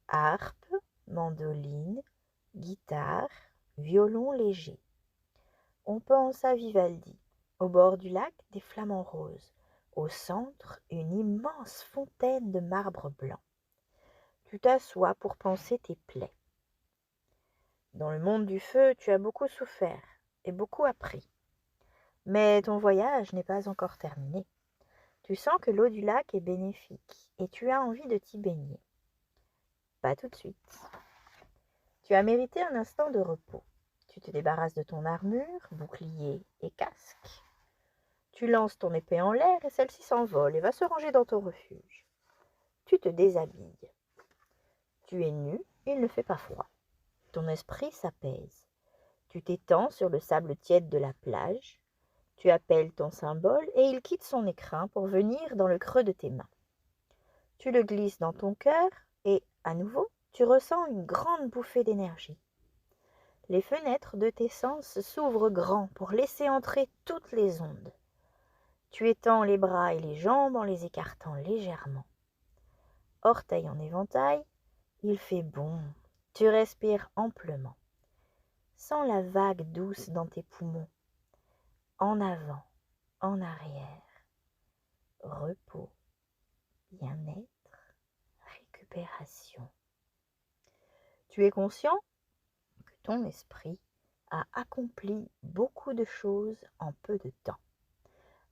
Harpe, mandoline, guitare, violon léger. On pense à Vivaldi. Au bord du lac, des flamants roses. Au centre, une immense fontaine de marbre blanc. Tu t'assois pour panser tes plaies. Dans le monde du feu, tu as beaucoup souffert et beaucoup appris. Mais ton voyage n'est pas encore terminé. Tu sens que l'eau du lac est bénéfique et tu as envie de t'y baigner. Pas tout de suite. Tu as mérité un instant de repos. Tu te débarrasses de ton armure, bouclier et casque. Tu lances ton épée en l'air et celle-ci s'envole et va se ranger dans ton refuge. Tu te déshabilles. Tu es nu, il ne fait pas froid. Ton esprit s'apaise. Tu t'étends sur le sable tiède de la plage. Tu appelles ton symbole et il quitte son écrin pour venir dans le creux de tes mains. Tu le glisses dans ton cœur et, à nouveau, tu ressens une grande bouffée d'énergie. Les fenêtres de tes sens s'ouvrent grand pour laisser entrer toutes les ondes. Tu étends les bras et les jambes en les écartant légèrement. Orteils en éventail, il fait bon. Tu respires amplement. Sens la vague douce dans tes poumons. En avant, en arrière. Repos, bien-être, récupération. Tu es conscient que ton esprit a accompli beaucoup de choses en peu de temps.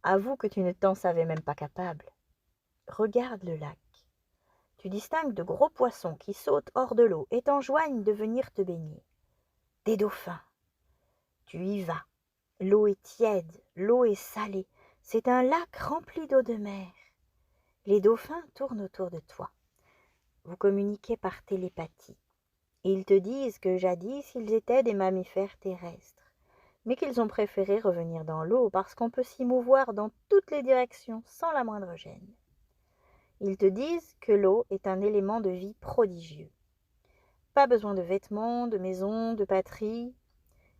Avoue que tu ne t'en savais même pas capable. regarde le lac. Tu distingues de gros poissons qui sautent hors de l'eau et t'enjoignent de venir te baigner. Des dauphins. Tu y vas. L'eau est tiède, l'eau est salée. C'est un lac rempli d'eau de mer. Les dauphins tournent autour de toi. Vous communiquez par télépathie. Ils te disent que jadis ils étaient des mammifères terrestres, mais qu'ils ont préféré revenir dans l'eau parce qu'on peut s'y mouvoir dans toutes les directions sans la moindre gêne. Ils te disent que l'eau est un élément de vie prodigieux. Pas besoin de vêtements, de maisons, de patrie.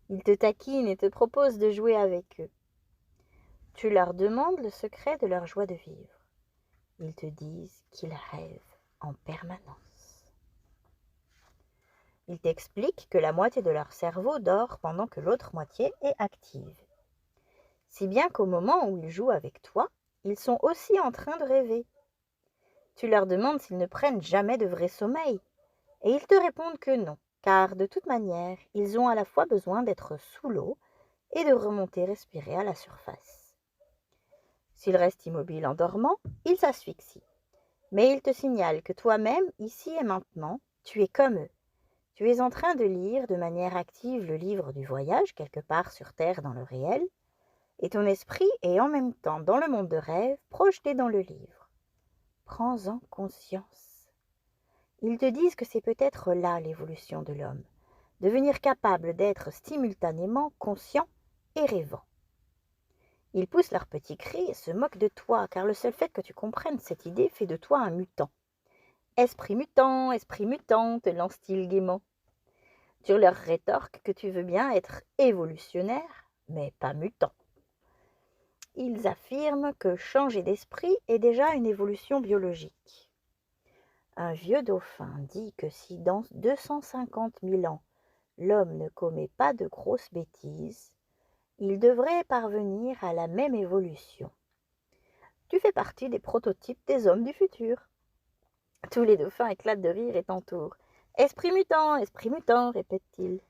Ils te taquinent et te proposent de jouer avec eux. Tu leur demandes le secret de leur joie de vivre. Ils te disent qu'ils rêvent en permanence. Ils t'expliquent que la moitié de leur cerveau dort pendant que l'autre moitié est active. Si bien qu'au moment où ils jouent avec toi, ils sont aussi en train de rêver. Tu leur demandes s'ils ne prennent jamais de vrai sommeil, et ils te répondent que non, car de toute manière, ils ont à la fois besoin d'être sous l'eau et de remonter respirer à la surface. S'ils restent immobiles en dormant, ils s'asphyxient. Mais ils te signalent que toi-même, ici et maintenant, tu es comme eux. Tu es en train de lire de manière active le livre du voyage, quelque part sur Terre dans le réel, et ton esprit est en même temps dans le monde de rêve, projeté dans le livre. Prends-en conscience. Ils te disent que c'est peut-être là l'évolution de l'homme, devenir capable d'être simultanément conscient et rêvant. Ils poussent leurs petits cris et se moquent de toi, car le seul fait que tu comprennes cette idée fait de toi un mutant. Esprit mutant, te lance-t-il gaiement. Tu leur rétorques que tu veux bien être évolutionnaire, mais pas mutant. Ils affirment que changer d'esprit est déjà une évolution biologique. Un vieux dauphin dit que si dans 250 000 ans, l'homme ne commet pas de grosses bêtises, il devrait parvenir à la même évolution. Tu fais partie des prototypes des hommes du futur. Tous les dauphins éclatent de rire et t'entourent. Esprit mutant, répète-t-il.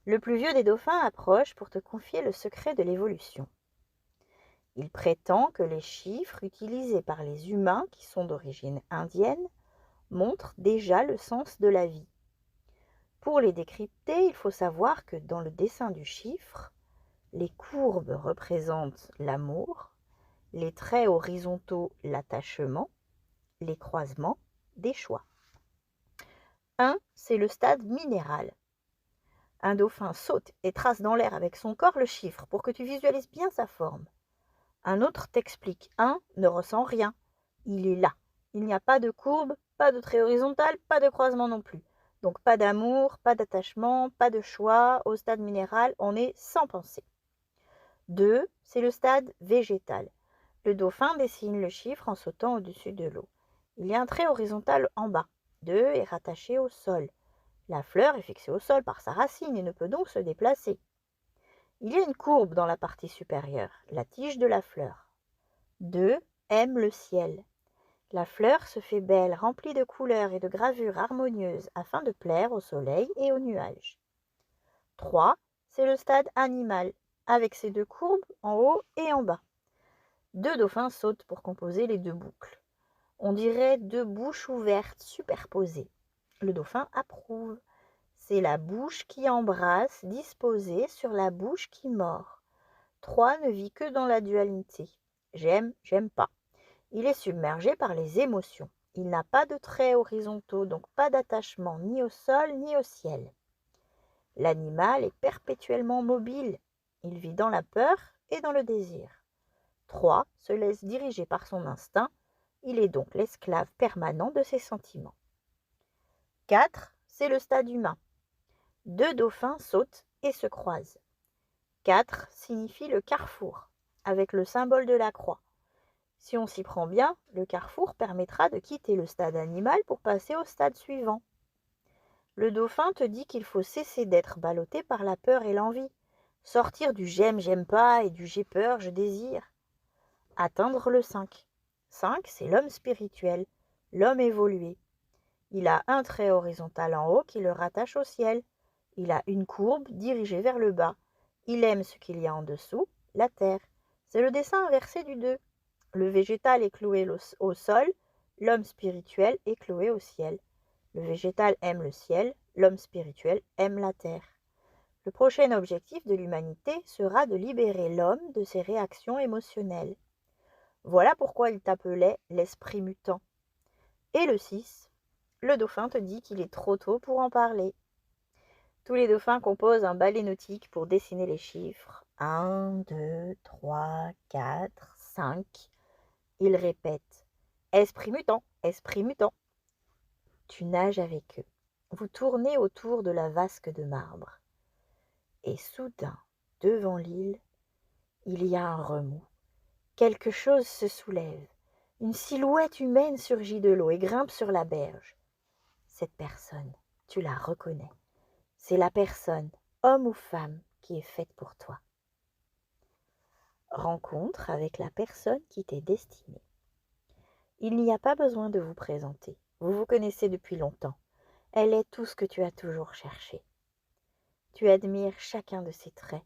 Le plus vieux des dauphins approche pour te confier le secret de l'évolution. Il prétend que les chiffres utilisés par les humains, qui sont d'origine indienne, montrent déjà le sens de la vie. Pour les décrypter, il faut savoir que dans le dessin du chiffre, les courbes représentent l'amour, les traits horizontaux l'attachement, les croisements des choix. 1, c'est le stade minéral. Un dauphin saute et trace dans l'air avec son corps le chiffre pour que tu visualises bien sa forme. Un autre t'explique 1 ne ressent rien. Il est là. Il n'y a pas de courbe, pas de trait horizontal, pas de croisement non plus. Donc pas d'amour, pas d'attachement, pas de choix. Au stade minéral, on est sans pensée. 2, c'est le stade végétal. Le dauphin dessine le chiffre en sautant au-dessus de l'eau. Il y a un trait horizontal en bas. 2 est rattaché au sol. La fleur est fixée au sol par sa racine et ne peut donc se déplacer. Il y a une courbe dans la partie supérieure, la tige de la fleur. 2 aime le ciel. La fleur se fait belle, remplie de couleurs et de gravures harmonieuses afin de plaire au soleil et aux nuages. 3, c'est le stade animal, avec ses 2 courbes en haut et en bas. 2 dauphins sautent pour composer les 2 boucles. On dirait 2 bouches ouvertes superposées. Le dauphin approuve. C'est la bouche qui embrasse disposée sur la bouche qui mord. 3 ne vit que dans la dualité. J'aime, j'aime pas. Il est submergé par les émotions. Il n'a pas de traits horizontaux, donc pas d'attachement ni au sol ni au ciel. L'animal est perpétuellement mobile. Il vit dans la peur et dans le désir. 3 se laisse diriger par son instinct. Il est donc l'esclave permanent de ses sentiments. 4, c'est le stade humain. 2 dauphins sautent et se croisent. 4 signifie le carrefour, avec le symbole de la croix. Si on s'y prend bien, le carrefour permettra de quitter le stade animal pour passer au stade suivant. Le dauphin te dit qu'il faut cesser d'être ballotté par la peur et l'envie, sortir du j'aime, j'aime pas et du j'ai peur, je désire. Atteindre le 5. 5, c'est l'homme spirituel, l'homme évolué. Il a un trait horizontal en haut qui le rattache au ciel. Il a une courbe dirigée vers le bas. Il aime ce qu'il y a en dessous, la terre. C'est le dessin inversé du 2. Le végétal est cloué au sol, l'homme spirituel est cloué au ciel. Le végétal aime le ciel, l'homme spirituel aime la terre. Le prochain objectif de l'humanité sera de libérer l'homme de ses réactions émotionnelles. Voilà pourquoi il t'appelait l'esprit mutant. Et le 6, le dauphin te dit qu'il est trop tôt pour en parler. Tous les dauphins composent un ballet nautique pour dessiner les chiffres. 1, 2, 3, 4, 5. Ils répètent « Esprit mutant, esprit mutant ». Tu nages avec eux. Vous tournez autour de la vasque de marbre. Et soudain, devant l'île, il y a un remous. Quelque chose se soulève. Une silhouette humaine surgit de l'eau et grimpe sur la berge. Cette personne, tu la reconnais. C'est la personne, homme ou femme, qui est faite pour toi. Rencontre avec la personne qui t'est destinée. Il n'y a pas besoin de vous présenter. Vous vous connaissez depuis longtemps. Elle est tout ce que tu as toujours cherché. Tu admires chacun de ses traits,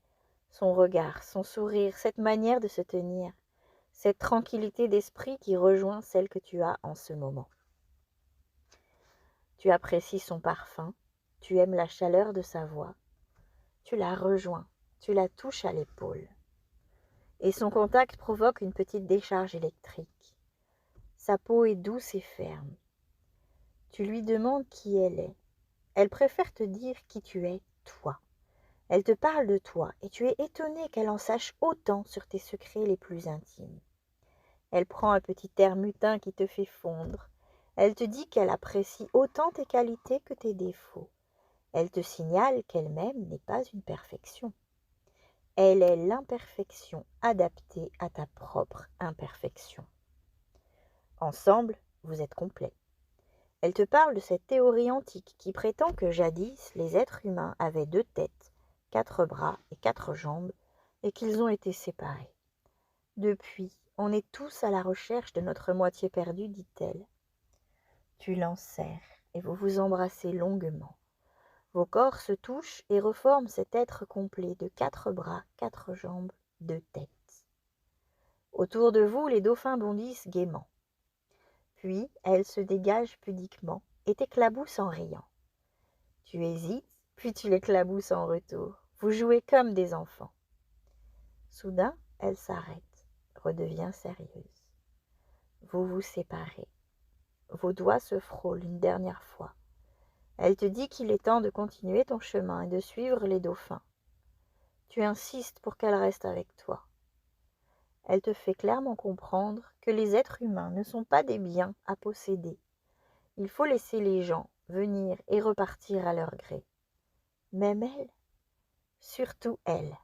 son regard, son sourire, cette manière de se tenir, cette tranquillité d'esprit qui rejoint celle que tu as en ce moment. Tu apprécies son parfum, tu aimes la chaleur de sa voix, tu la rejoins, tu la touches à l'épaule. Et son contact provoque une petite décharge électrique. Sa peau est douce et ferme. Tu lui demandes qui elle est. Elle préfère te dire qui tu es, toi. Elle te parle de toi et tu es étonné qu'elle en sache autant sur tes secrets les plus intimes. Elle prend un petit air mutin qui te fait fondre. Elle te dit qu'elle apprécie autant tes qualités que tes défauts. Elle te signale qu'elle-même n'est pas une perfection. Elle est l'imperfection adaptée à ta propre imperfection. Ensemble, vous êtes complets. Elle te parle de cette théorie antique qui prétend que jadis, les êtres humains avaient 2 têtes, 4 bras et 4 jambes, et qu'ils ont été séparés. Depuis, on est tous à la recherche de notre moitié perdue, dit-elle. Tu l'enserres et vous vous embrassez longuement. Vos corps se touchent et reforment cet être complet de 4 bras, 4 jambes, 2 têtes. Autour de vous, les dauphins bondissent gaiement. Puis, elle se dégage pudiquement et t'éclabousse en riant. Tu hésites, puis tu l'éclabousses en retour. Vous jouez comme des enfants. Soudain, elle s'arrête, redevient sérieuse. Vous vous séparez. Vos doigts se frôlent une dernière fois. Elle te dit qu'il est temps de continuer ton chemin et de suivre les dauphins. Tu insistes pour qu'elle reste avec toi. Elle te fait clairement comprendre que les êtres humains ne sont pas des biens à posséder. Il faut laisser les gens venir et repartir à leur gré. Même elle, surtout elle.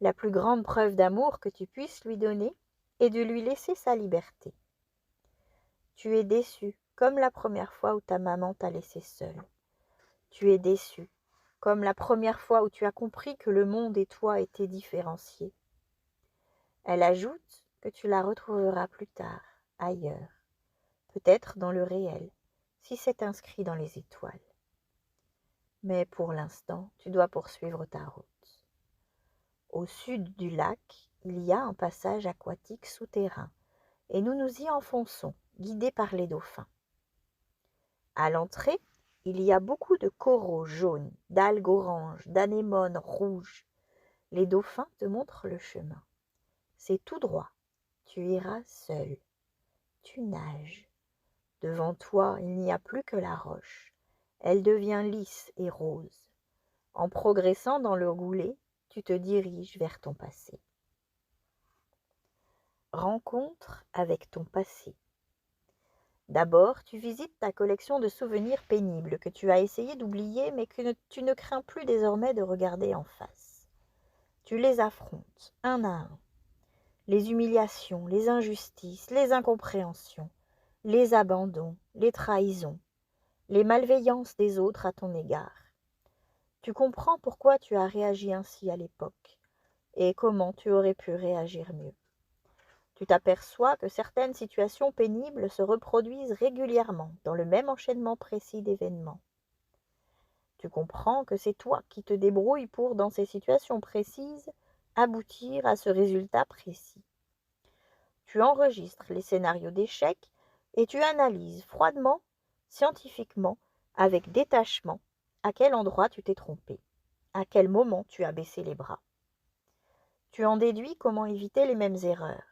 La plus grande preuve d'amour que tu puisses lui donner est de lui laisser sa liberté. Tu es déçu, comme la première fois où ta maman t'a laissé seule. Tu es déçu, comme la première fois où tu as compris que le monde et toi étaient différenciés. Elle ajoute que tu la retrouveras plus tard, ailleurs, peut-être dans le réel, si c'est inscrit dans les étoiles. Mais pour l'instant, tu dois poursuivre ta route. Au sud du lac, il y a un passage aquatique souterrain, et nous nous y enfonçons, guidés par les dauphins. À l'entrée, il y a beaucoup de coraux jaunes, d'algues oranges, d'anémones rouges. Les dauphins te montrent le chemin. C'est tout droit. Tu iras seul. Tu nages. Devant toi, il n'y a plus que la roche. Elle devient lisse et rose. En progressant dans le goulet, tu te diriges vers ton passé. Rencontre avec ton passé. D'abord, tu visites ta collection de souvenirs pénibles que tu as essayé d'oublier mais que tu ne crains plus désormais de regarder en face. Tu les affrontes, un à un. Les humiliations, les injustices, les incompréhensions, les abandons, les trahisons, les malveillances des autres à ton égard. Tu comprends pourquoi tu as réagi ainsi à l'époque et comment tu aurais pu réagir mieux. Tu t'aperçois que certaines situations pénibles se reproduisent régulièrement dans le même enchaînement précis d'événements. Tu comprends que c'est toi qui te débrouilles pour, dans ces situations précises, aboutir à ce résultat précis. Tu enregistres les scénarios d'échec et tu analyses froidement, scientifiquement, avec détachement, à quel endroit tu t'es trompé, à quel moment tu as baissé les bras. Tu en déduis comment éviter les mêmes erreurs.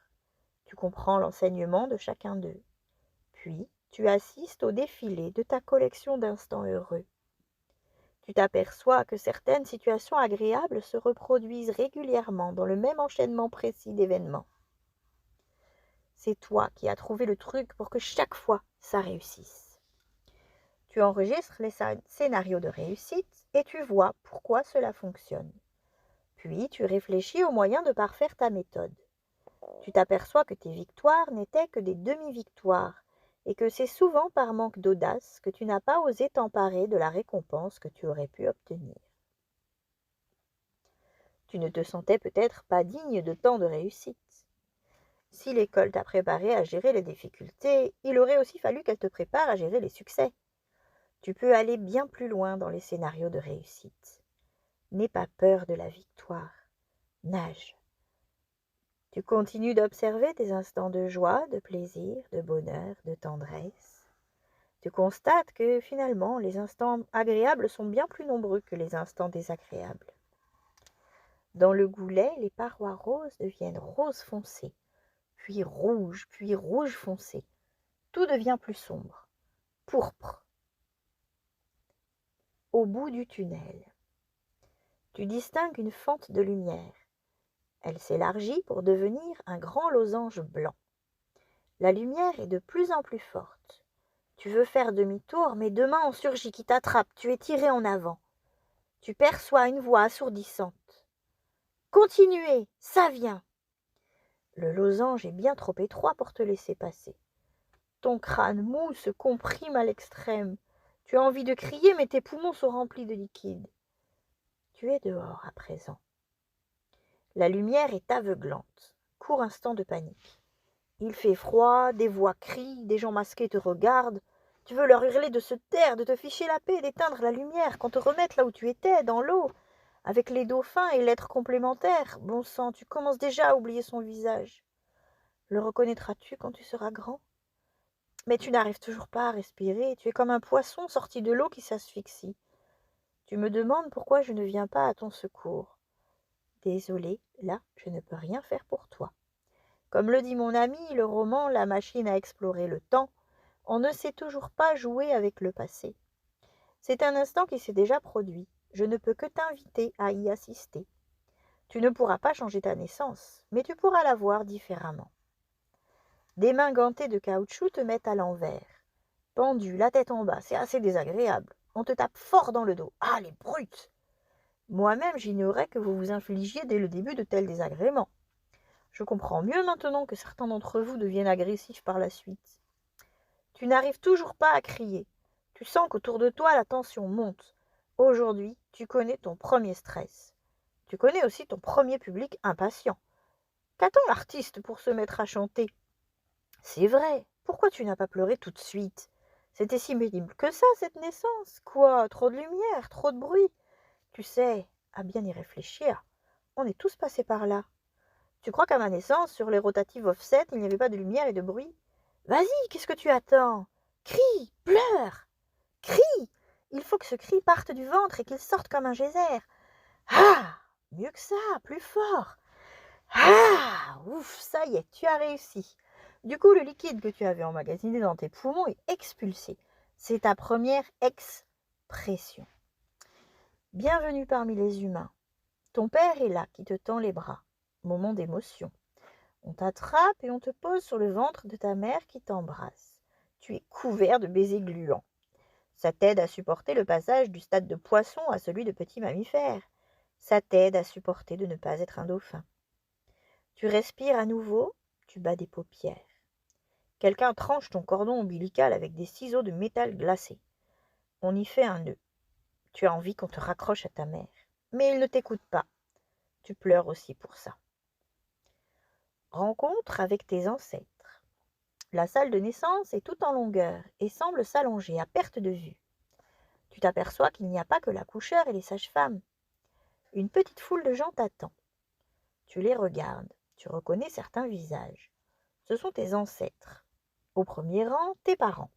Tu comprends l'enseignement de chacun d'eux. Puis, tu assistes au défilé de ta collection d'instants heureux. Tu t'aperçois que certaines situations agréables se reproduisent régulièrement dans le même enchaînement précis d'événements. C'est toi qui as trouvé le truc pour que chaque fois ça réussisse. Tu enregistres les scénarios de réussite et tu vois pourquoi cela fonctionne. Puis tu réfléchis aux moyens de parfaire ta méthode. Tu t'aperçois que tes victoires n'étaient que des demi-victoires et que c'est souvent par manque d'audace que tu n'as pas osé t'emparer de la récompense que tu aurais pu obtenir. Tu ne te sentais peut-être pas digne de tant de réussite. Si l'école t'a préparé à gérer les difficultés, il aurait aussi fallu qu'elle te prépare à gérer les succès. Tu peux aller bien plus loin dans les scénarios de réussite. N'aie pas peur de la victoire. Nage. Tu continues d'observer tes instants de joie, de plaisir, de bonheur, de tendresse. Tu constates que finalement, les instants agréables sont bien plus nombreux que les instants désagréables. Dans le goulet, les parois roses deviennent rose foncé, puis rouge foncé. Tout devient plus sombre, pourpre. Au bout du tunnel, tu distingues une fente de lumière. Elle s'élargit pour devenir un grand losange blanc. La lumière est de plus en plus forte. Tu veux faire demi-tour, mais deux mains ont surgi qui t'attrapent. Tu es tiré en avant. Tu perçois une voix assourdissante. Continuez, ça vient. Le losange est bien trop étroit pour te laisser passer. Ton crâne mou se comprime à l'extrême. Tu as envie de crier, mais tes poumons sont remplis de liquide. Tu es dehors à présent. La lumière est aveuglante. Court instant de panique. Il fait froid, des voix crient, des gens masqués te regardent. Tu veux leur hurler de se taire, de te ficher la paix, d'éteindre la lumière, qu'on te remette là où tu étais, dans l'eau, avec les dauphins et l'être complémentaire. Bon sang, tu commences déjà à oublier son visage. Le reconnaîtras-tu quand tu seras grand ? Mais tu n'arrives toujours pas à respirer, tu es comme un poisson sorti de l'eau qui s'asphyxie. Tu me demandes pourquoi je ne viens pas à ton secours. Désolée, là, je ne peux rien faire pour toi. Comme le dit mon ami, le roman La machine à explorer le temps, on ne sait toujours pas jouer avec le passé. C'est un instant qui s'est déjà produit. Je ne peux que t'inviter à y assister. Tu ne pourras pas changer ta naissance, mais tu pourras la voir différemment. Des mains gantées de caoutchouc te mettent à l'envers. Pendu, la tête en bas, c'est assez désagréable. On te tape fort dans le dos. Ah, les brutes! Moi-même, j'ignorais que vous vous infligiez dès le début de tels désagréments. Je comprends mieux maintenant que certains d'entre vous deviennent agressifs par la suite. Tu n'arrives toujours pas à crier. Tu sens qu'autour de toi, la tension monte. Aujourd'hui, tu connais ton premier stress. Tu connais aussi ton premier public impatient. Qu'attend l'artiste pour se mettre à chanter ? C'est vrai, pourquoi tu n'as pas pleuré tout de suite ? C'était si pénible que ça, cette naissance. Quoi ? Trop de lumière, trop de bruit. Tu sais, à bien y réfléchir, on est tous passés par là. Tu crois qu'à ma naissance, sur les rotatives offset, il n'y avait pas de lumière et de bruit ? Vas-y, qu'est-ce que tu attends ? Crie, pleure, crie. Il faut que ce cri parte du ventre et qu'il sorte comme un geyser. Ah, mieux que ça, plus fort. Ah, ouf, ça y est, tu as réussi. Du coup, le liquide que tu avais emmagasiné dans tes poumons est expulsé. C'est ta première expression. Bienvenue parmi les humains. Ton père est là qui te tend les bras. Moment d'émotion. On t'attrape et on te pose sur le ventre de ta mère qui t'embrasse. Tu es couvert de baisers gluants. Ça t'aide à supporter le passage du stade de poisson à celui de petit mammifère. Ça t'aide à supporter de ne pas être un dauphin. Tu respires à nouveau, tu bats des paupières. Quelqu'un tranche ton cordon ombilical avec des ciseaux de métal glacé. On y fait un nœud. Tu as envie qu'on te raccroche à ta mère. Mais il ne t'écoute pas. Tu pleures aussi pour ça. Rencontre avec tes ancêtres. La salle de naissance est toute en longueur et semble s'allonger à perte de vue. Tu t'aperçois qu'il n'y a pas que l'accoucheur et les sages-femmes. Une petite foule de gens t'attend. Tu les regardes, tu reconnais certains visages. ce sont tes ancêtres. Au premier rang, tes parents.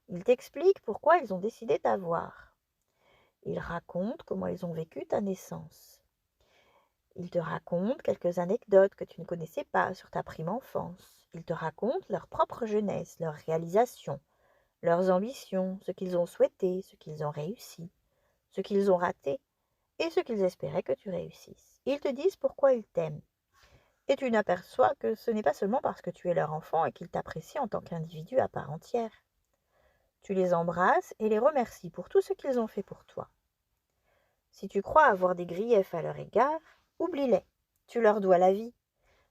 Ils t'expliquent pourquoi ils ont décidé d'avoir. Ils racontent comment ils ont vécu ta naissance. Ils te racontent quelques anecdotes que tu ne connaissais pas sur ta prime enfance. Ils te racontent leur propre jeunesse, leurs réalisations, leurs ambitions, ce qu'ils ont souhaité, ce qu'ils ont réussi, ce qu'ils ont raté et ce qu'ils espéraient que tu réussisses. Ils te disent pourquoi ils t'aiment. Et tu n'aperçois que ce n'est pas seulement parce que tu es leur enfant et qu'ils t'apprécient en tant qu'individu à part entière. Tu les embrasses et les remercies pour tout ce qu'ils ont fait pour toi. Si tu crois avoir des griefs à leur égard, oublie-les. Tu leur dois la vie.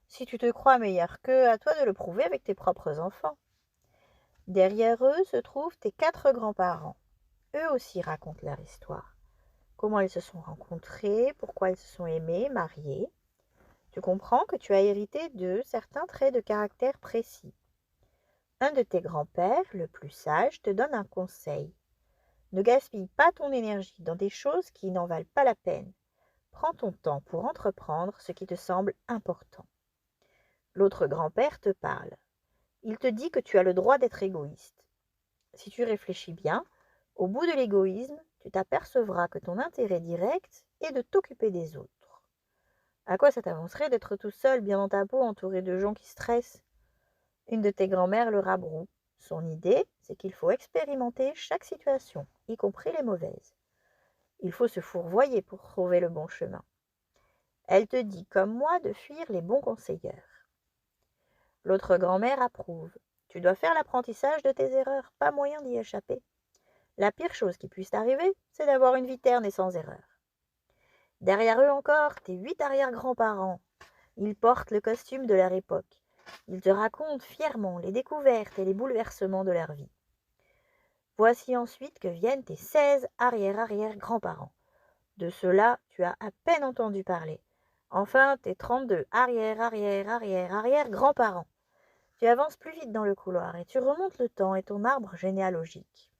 Si tu te crois meilleur qu'eux, à toi de le prouver avec tes propres enfants. Derrière eux se trouvent tes 4 grands-parents. Eux aussi racontent leur histoire. Comment ils se sont rencontrés, pourquoi ils se sont aimés, mariés. Tu comprends que tu as hérité de certains traits de caractère précis. Un de tes grands-pères, le plus sage, te donne un conseil. Ne gaspille pas ton énergie dans des choses qui n'en valent pas la peine. Prends ton temps pour entreprendre ce qui te semble important. L'autre grand-père te parle. Il te dit que tu as le droit d'être égoïste. Si tu réfléchis bien, au bout de l'égoïsme, tu t'apercevras que ton intérêt direct est de t'occuper des autres. À quoi ça t'avancerait d'être tout seul, bien dans ta peau, entouré de gens qui stressent? Une de tes grand-mères le rabroue. Son idée, c'est qu'il faut expérimenter chaque situation, y compris les mauvaises. Il faut se fourvoyer pour trouver le bon chemin. Elle te dit, comme moi, de fuir les bons conseilleurs. L'autre grand-mère approuve. Tu dois faire l'apprentissage de tes erreurs, pas moyen d'y échapper. La pire chose qui puisse t'arriver, c'est d'avoir une vie terne et sans erreur. Derrière eux encore, tes 8 arrière-grands-parents. Ils portent le costume de leur époque. Ils te racontent fièrement les découvertes et les bouleversements de leur vie. Voici ensuite que viennent tes 16 arrière-arrière-grands-parents. De ceux-là, tu as à peine entendu parler. Enfin, tes 32 arrière-arrière-arrière-arrière-grands-parents. Tu avances plus vite dans le couloir et tu remontes le temps et ton arbre généalogique.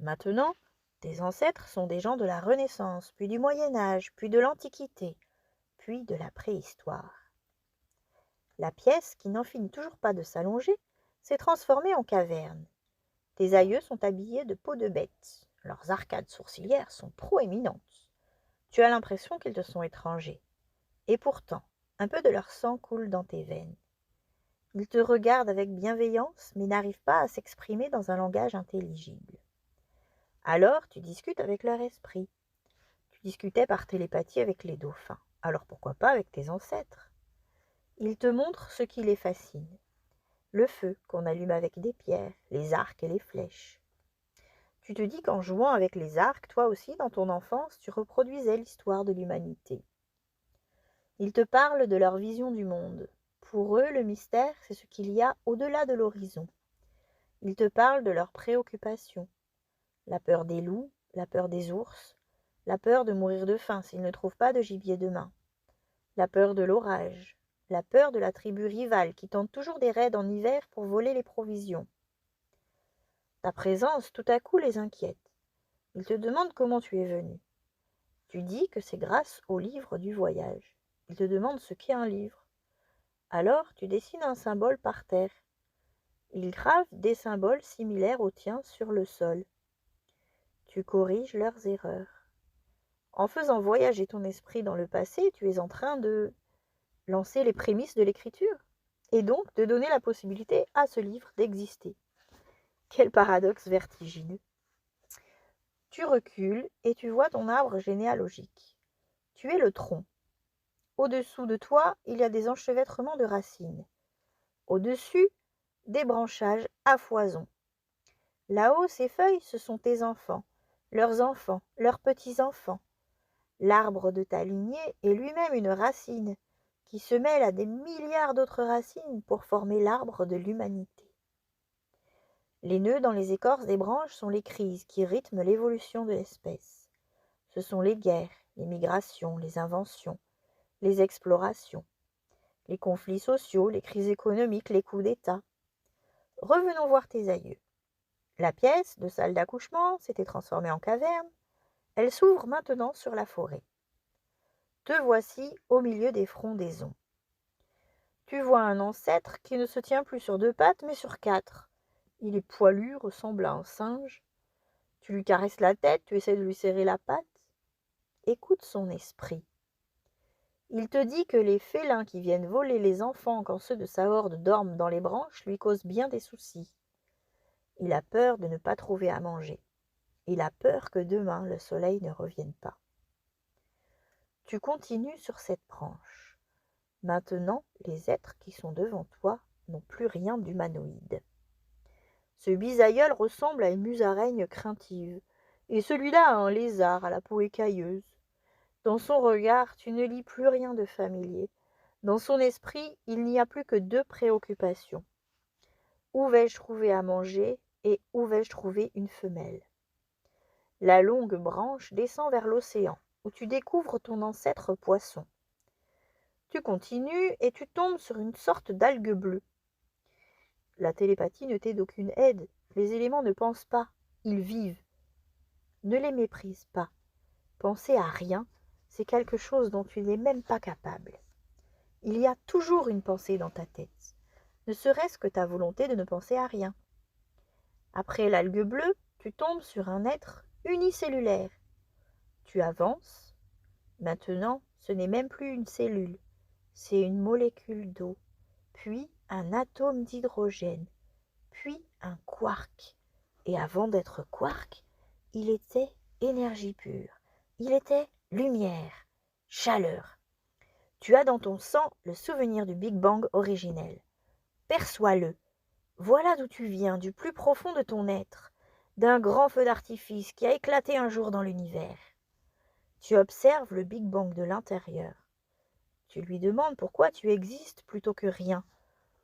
Maintenant, tes ancêtres sont des gens de la Renaissance, puis du Moyen Âge, puis de l'Antiquité, puis de la préhistoire. La pièce, qui n'en finit toujours pas de s'allonger, s'est transformée en caverne. Tes aïeux sont habillés de peau de bête. Leurs arcades sourcilières sont proéminentes. Tu as l'impression qu'ils te sont étrangers. Et pourtant, un peu de leur sang coule dans tes veines. Ils te regardent avec bienveillance, mais n'arrivent pas à s'exprimer dans un langage intelligible. Alors, tu discutes avec leur esprit. Tu discutais par télépathie avec les dauphins. Alors pourquoi pas avec tes ancêtres? Ils te montrent ce qui les fascine. Le feu qu'on allume avec des pierres, les arcs et les flèches. Tu te dis qu'en jouant avec les arcs, toi aussi, dans ton enfance, tu reproduisais l'histoire de l'humanité. Ils te parlent de leur vision du monde. Pour eux, le mystère, c'est ce qu'il y a au-delà de l'horizon. Ils te parlent de leurs préoccupations. La peur des loups, la peur des ours, la peur de mourir de faim s'ils ne trouvent pas de gibier demain, la peur de l'orage, la peur de la tribu rivale qui tente toujours des raids en hiver pour voler les provisions. Ta présence tout à coup les inquiète. Ils te demandent comment tu es venu. Tu dis que c'est grâce au livre du voyage. Ils te demandent ce qu'est un livre. Alors tu dessines un symbole par terre. Ils gravent des symboles similaires aux tiens sur le sol. Tu corriges leurs erreurs. En faisant voyager ton esprit dans le passé, tu es en train de lancer les prémices de l'écriture et donc de donner la possibilité à ce livre d'exister. Quel paradoxe vertigineux! Tu recules et tu vois ton arbre généalogique. Tu es le tronc. Au-dessous de toi, il y a des enchevêtrements de racines. Au-dessus, des branchages à foison. Là-haut, ces feuilles, ce sont tes enfants, leurs petits-enfants. L'arbre de ta lignée est lui-même une racine qui se mêle à des milliards d'autres racines pour former l'arbre de l'humanité. Les nœuds dans les écorces des branches sont les crises qui rythment l'évolution de l'espèce. Ce sont les guerres, les migrations, les inventions, les explorations, les conflits sociaux, les crises économiques, les coups d'État. Revenons voir tes aïeux. La pièce de salle d'accouchement s'était transformée en caverne. Elle s'ouvre maintenant sur la forêt. Te voici au milieu des frondaisons. Tu vois un ancêtre qui ne se tient plus sur 2 pattes, mais sur 4. Il est poilu, ressemble à un singe. Tu lui caresses la tête, tu essaies de lui serrer la patte. Écoute son esprit. Il te dit que les félins qui viennent voler les enfants quand ceux de sa horde dorment dans les branches lui causent bien des soucis. Il a peur de ne pas trouver à manger. Il a peur que demain le soleil ne revienne pas. Tu continues sur cette branche. Maintenant, les êtres qui sont devant toi n'ont plus rien d'humanoïde. Ce bisaïeul ressemble à une musaraigne craintive, et celui-là à un lézard à la peau écailleuse. Dans son regard, tu ne lis plus rien de familier. Dans son esprit, il n'y a plus que 2 préoccupations. Où vais-je trouver à manger et où vais-je trouver une femelle? La longue branche descend vers l'océan, où tu découvres ton ancêtre poisson. Tu continues et tu tombes sur une sorte d'algue bleue. La télépathie ne t'est d'aucune aide. Les éléments ne pensent pas, ils vivent. Ne les méprise pas. Penser à rien, c'est quelque chose dont tu n'es même pas capable. Il y a toujours une pensée dans ta tête, ne serait-ce que ta volonté de ne penser à rien. Après l'algue bleue, tu tombes sur un être unicellulaire. Tu avances. Maintenant, ce n'est même plus une cellule, c'est une molécule d'eau, puis un atome d'hydrogène, puis un quark. Et avant d'être quark, il était énergie pure. Il était lumière, chaleur. Tu as dans ton sang le souvenir du Big Bang originel. Perçois-le. Voilà d'où tu viens, du plus profond de ton être, d'un grand feu d'artifice qui a éclaté un jour dans l'univers. Tu observes le Big Bang de l'intérieur. Tu lui demandes pourquoi tu existes plutôt que rien.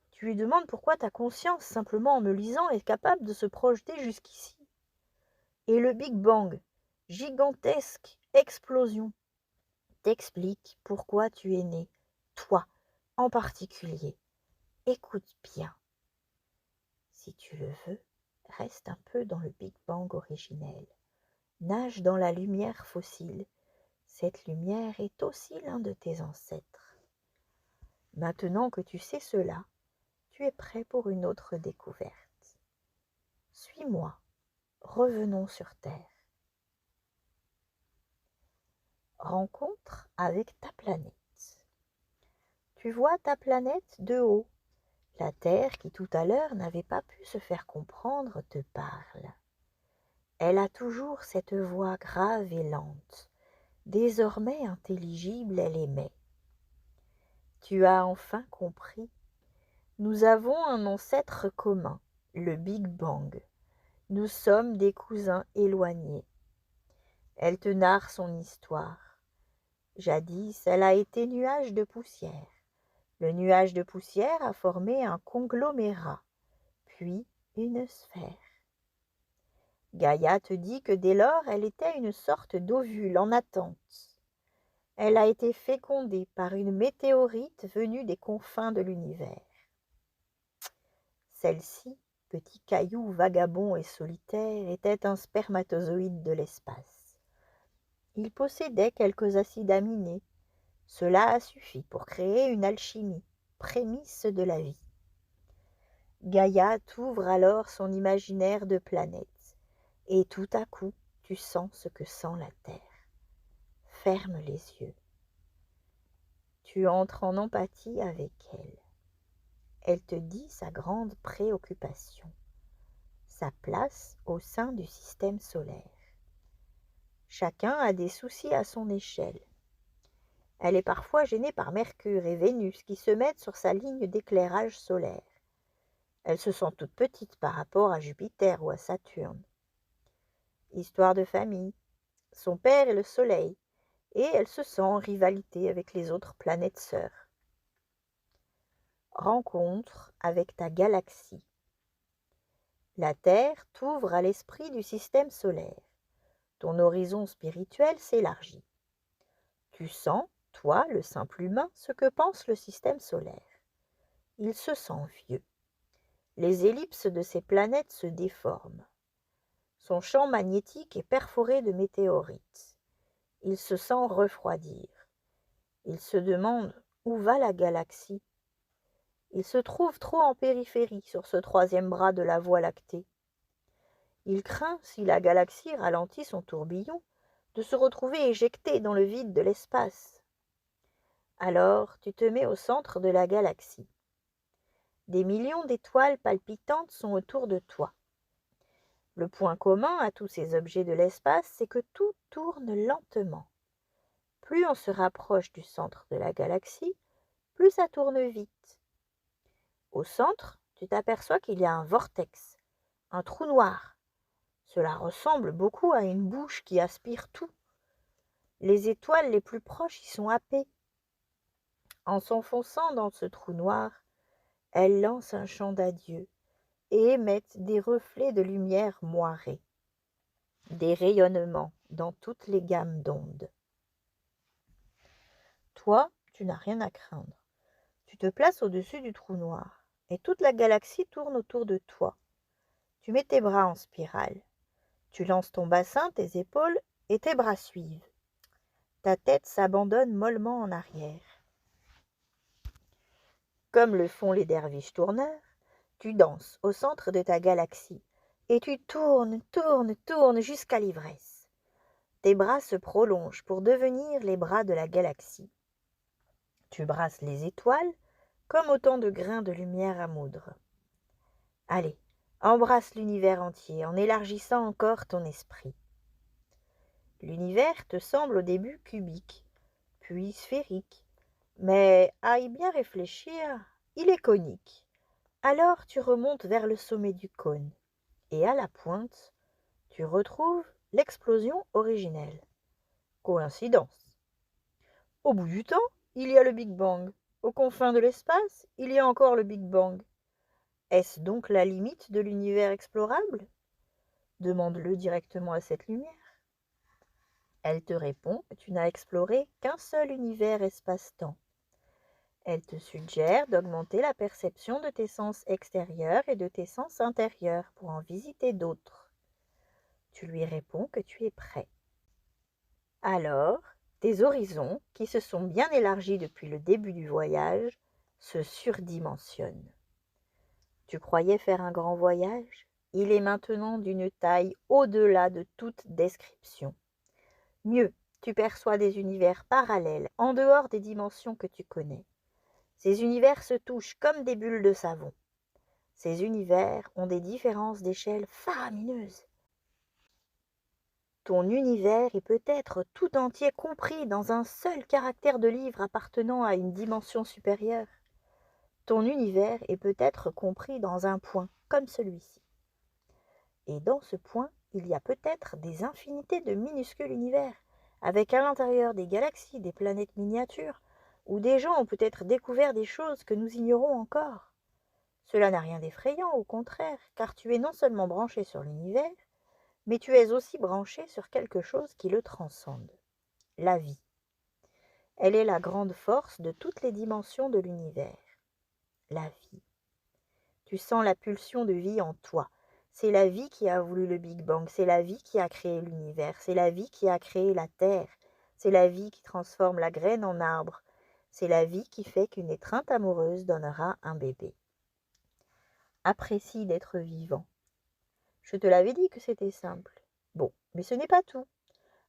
Tu lui demandes pourquoi ta conscience, simplement en me lisant, est capable de se projeter jusqu'ici. Et le Big Bang, gigantesque explosion, t'explique pourquoi tu es né, toi en particulier. Écoute bien. Si tu le veux, reste un peu dans le Big Bang originel. Nage dans la lumière fossile. Cette lumière est aussi l'un de tes ancêtres. Maintenant que tu sais cela, tu es prêt pour une autre découverte. Suis-moi, revenons sur Terre. Rencontre avec ta planète. Tu vois ta planète de haut. La Terre, qui tout à l'heure n'avait pas pu se faire comprendre, te parle. Elle a toujours cette voix grave et lente. Désormais intelligible, elle émet. Tu as enfin compris. Nous avons un ancêtre commun, le Big Bang. Nous sommes des cousins éloignés. Elle te narre son histoire. Jadis, elle a été nuage de poussière. Le nuage de poussière a formé un conglomérat, puis une sphère. Gaïa te dit que dès lors, elle était une sorte d'ovule en attente. Elle a été fécondée par une météorite venue des confins de l'univers. Celle-ci, petit caillou vagabond et solitaire, était un spermatozoïde de l'espace. Il possédait quelques acides aminés. Cela a suffi pour créer une alchimie, prémisse de la vie. Gaïa t'ouvre alors son imaginaire de planète, et tout à coup, tu sens ce que sent la Terre. Ferme les yeux. Tu entres en empathie avec elle. Elle te dit sa grande préoccupation, sa place au sein du système solaire. Chacun a des soucis à son échelle. Elle est parfois gênée par Mercure et Vénus qui se mettent sur sa ligne d'éclairage solaire. Elle se sent toute petite par rapport à Jupiter ou à Saturne. Histoire de famille. Son père est le Soleil et elle se sent en rivalité avec les autres planètes sœurs. Rencontre avec ta galaxie. La Terre t'ouvre à l'esprit du système solaire. Ton horizon spirituel s'élargit. Tu sens, toi, le simple humain, ce que pense le système solaire. Il se sent vieux. Les ellipses de ces planètes se déforment. Son champ magnétique est perforé de météorites. Il se sent refroidir. Il se demande où va la galaxie. Il se trouve trop en périphérie sur ce troisième bras de la Voie lactée. Il craint, si la galaxie ralentit son tourbillon, de se retrouver éjecté dans le vide de l'espace. Alors tu te mets au centre de la galaxie. Des millions d'étoiles palpitantes sont autour de toi. Le point commun à tous ces objets de l'espace, c'est que tout tourne lentement. Plus on se rapproche du centre de la galaxie, plus ça tourne vite. Au centre, tu t'aperçois qu'il y a un vortex, un trou noir. Cela ressemble beaucoup à une bouche qui aspire tout. Les étoiles les plus proches y sont happées. En s'enfonçant dans ce trou noir, elles lancent un chant d'adieu et émettent des reflets de lumière moirée, des rayonnements dans toutes les gammes d'ondes. Toi, tu n'as rien à craindre. Tu te places au-dessus du trou noir et toute la galaxie tourne autour de toi. Tu mets tes bras en spirale. Tu lances ton bassin, tes épaules et tes bras suivent. Ta tête s'abandonne mollement en arrière. Comme le font les derviches tourneurs, tu danses au centre de ta galaxie et tu tournes, tournes, tournes jusqu'à l'ivresse. Tes bras se prolongent pour devenir les bras de la galaxie. Tu brasses les étoiles comme autant de grains de lumière à moudre. Allez, embrasse l'univers entier en élargissant encore ton esprit. L'univers te semble au début cubique, puis sphérique, mais à y bien réfléchir, il est conique. Alors tu remontes vers le sommet du cône, et à la pointe, tu retrouves l'explosion originelle. Coïncidence. Au bout du temps, il y a le Big Bang. Aux confins de l'espace, il y a encore le Big Bang. Est-ce donc la limite de l'univers explorable? Demande-le directement à cette lumière. Elle te répond que tu n'as exploré qu'un seul univers espace-temps. Elle te suggère d'augmenter la perception de tes sens extérieurs et de tes sens intérieurs pour en visiter d'autres. Tu lui réponds que tu es prêt. Alors, tes horizons, qui se sont bien élargis depuis le début du voyage, se surdimensionnent. Tu croyais faire un grand voyage? Il est maintenant d'une taille au-delà de toute description. Mieux, tu perçois des univers parallèles, en dehors des dimensions que tu connais. Ces univers se touchent comme des bulles de savon. Ces univers ont des différences d'échelle faramineuses. Ton univers est peut-être tout entier compris dans un seul caractère de livre appartenant à une dimension supérieure. Ton univers est peut-être compris dans un point, comme celui-ci. Et dans ce point, il y a peut-être des infinités de minuscules univers, avec à l'intérieur des galaxies, des planètes miniatures, où des gens ont peut-être découvert des choses que nous ignorons encore. Cela n'a rien d'effrayant, au contraire, car tu es non seulement branché sur l'univers, mais tu es aussi branché sur quelque chose qui le transcende, la vie. Elle est la grande force de toutes les dimensions de l'univers, la vie. Tu sens la pulsion de vie en toi. C'est la vie qui a voulu le Big Bang, c'est la vie qui a créé l'univers, c'est la vie qui a créé la Terre, c'est la vie qui transforme la graine en arbre, c'est la vie qui fait qu'une étreinte amoureuse donnera un bébé. Apprécie d'être vivant. Je te l'avais dit que c'était simple. Bon, mais ce n'est pas tout.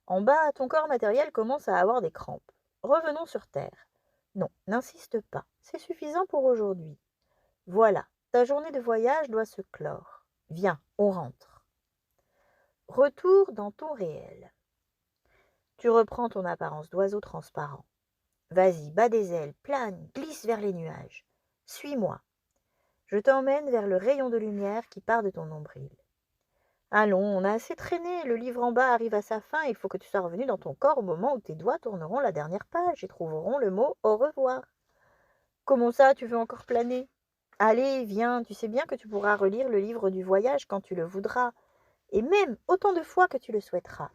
En bas, ton corps matériel commence à avoir des crampes. Revenons sur Terre. Non, n'insiste pas, c'est suffisant pour aujourd'hui. Voilà, ta journée de voyage doit se clore. Viens, on rentre. Retour dans ton réel. Tu reprends ton apparence d'oiseau transparent. Vas-y, bats des ailes, plane, glisse vers les nuages. Suis-moi. Je t'emmène vers le rayon de lumière qui part de ton nombril. Allons, on a assez traîné, le livre en bas arrive à sa fin, il faut que tu sois revenu dans ton corps au moment où tes doigts tourneront la dernière page et trouveront le mot « au revoir ». Comment ça, tu veux encore planer? Allez, viens, tu sais bien que tu pourras relire le livre du voyage quand tu le voudras, et même autant de fois que tu le souhaiteras.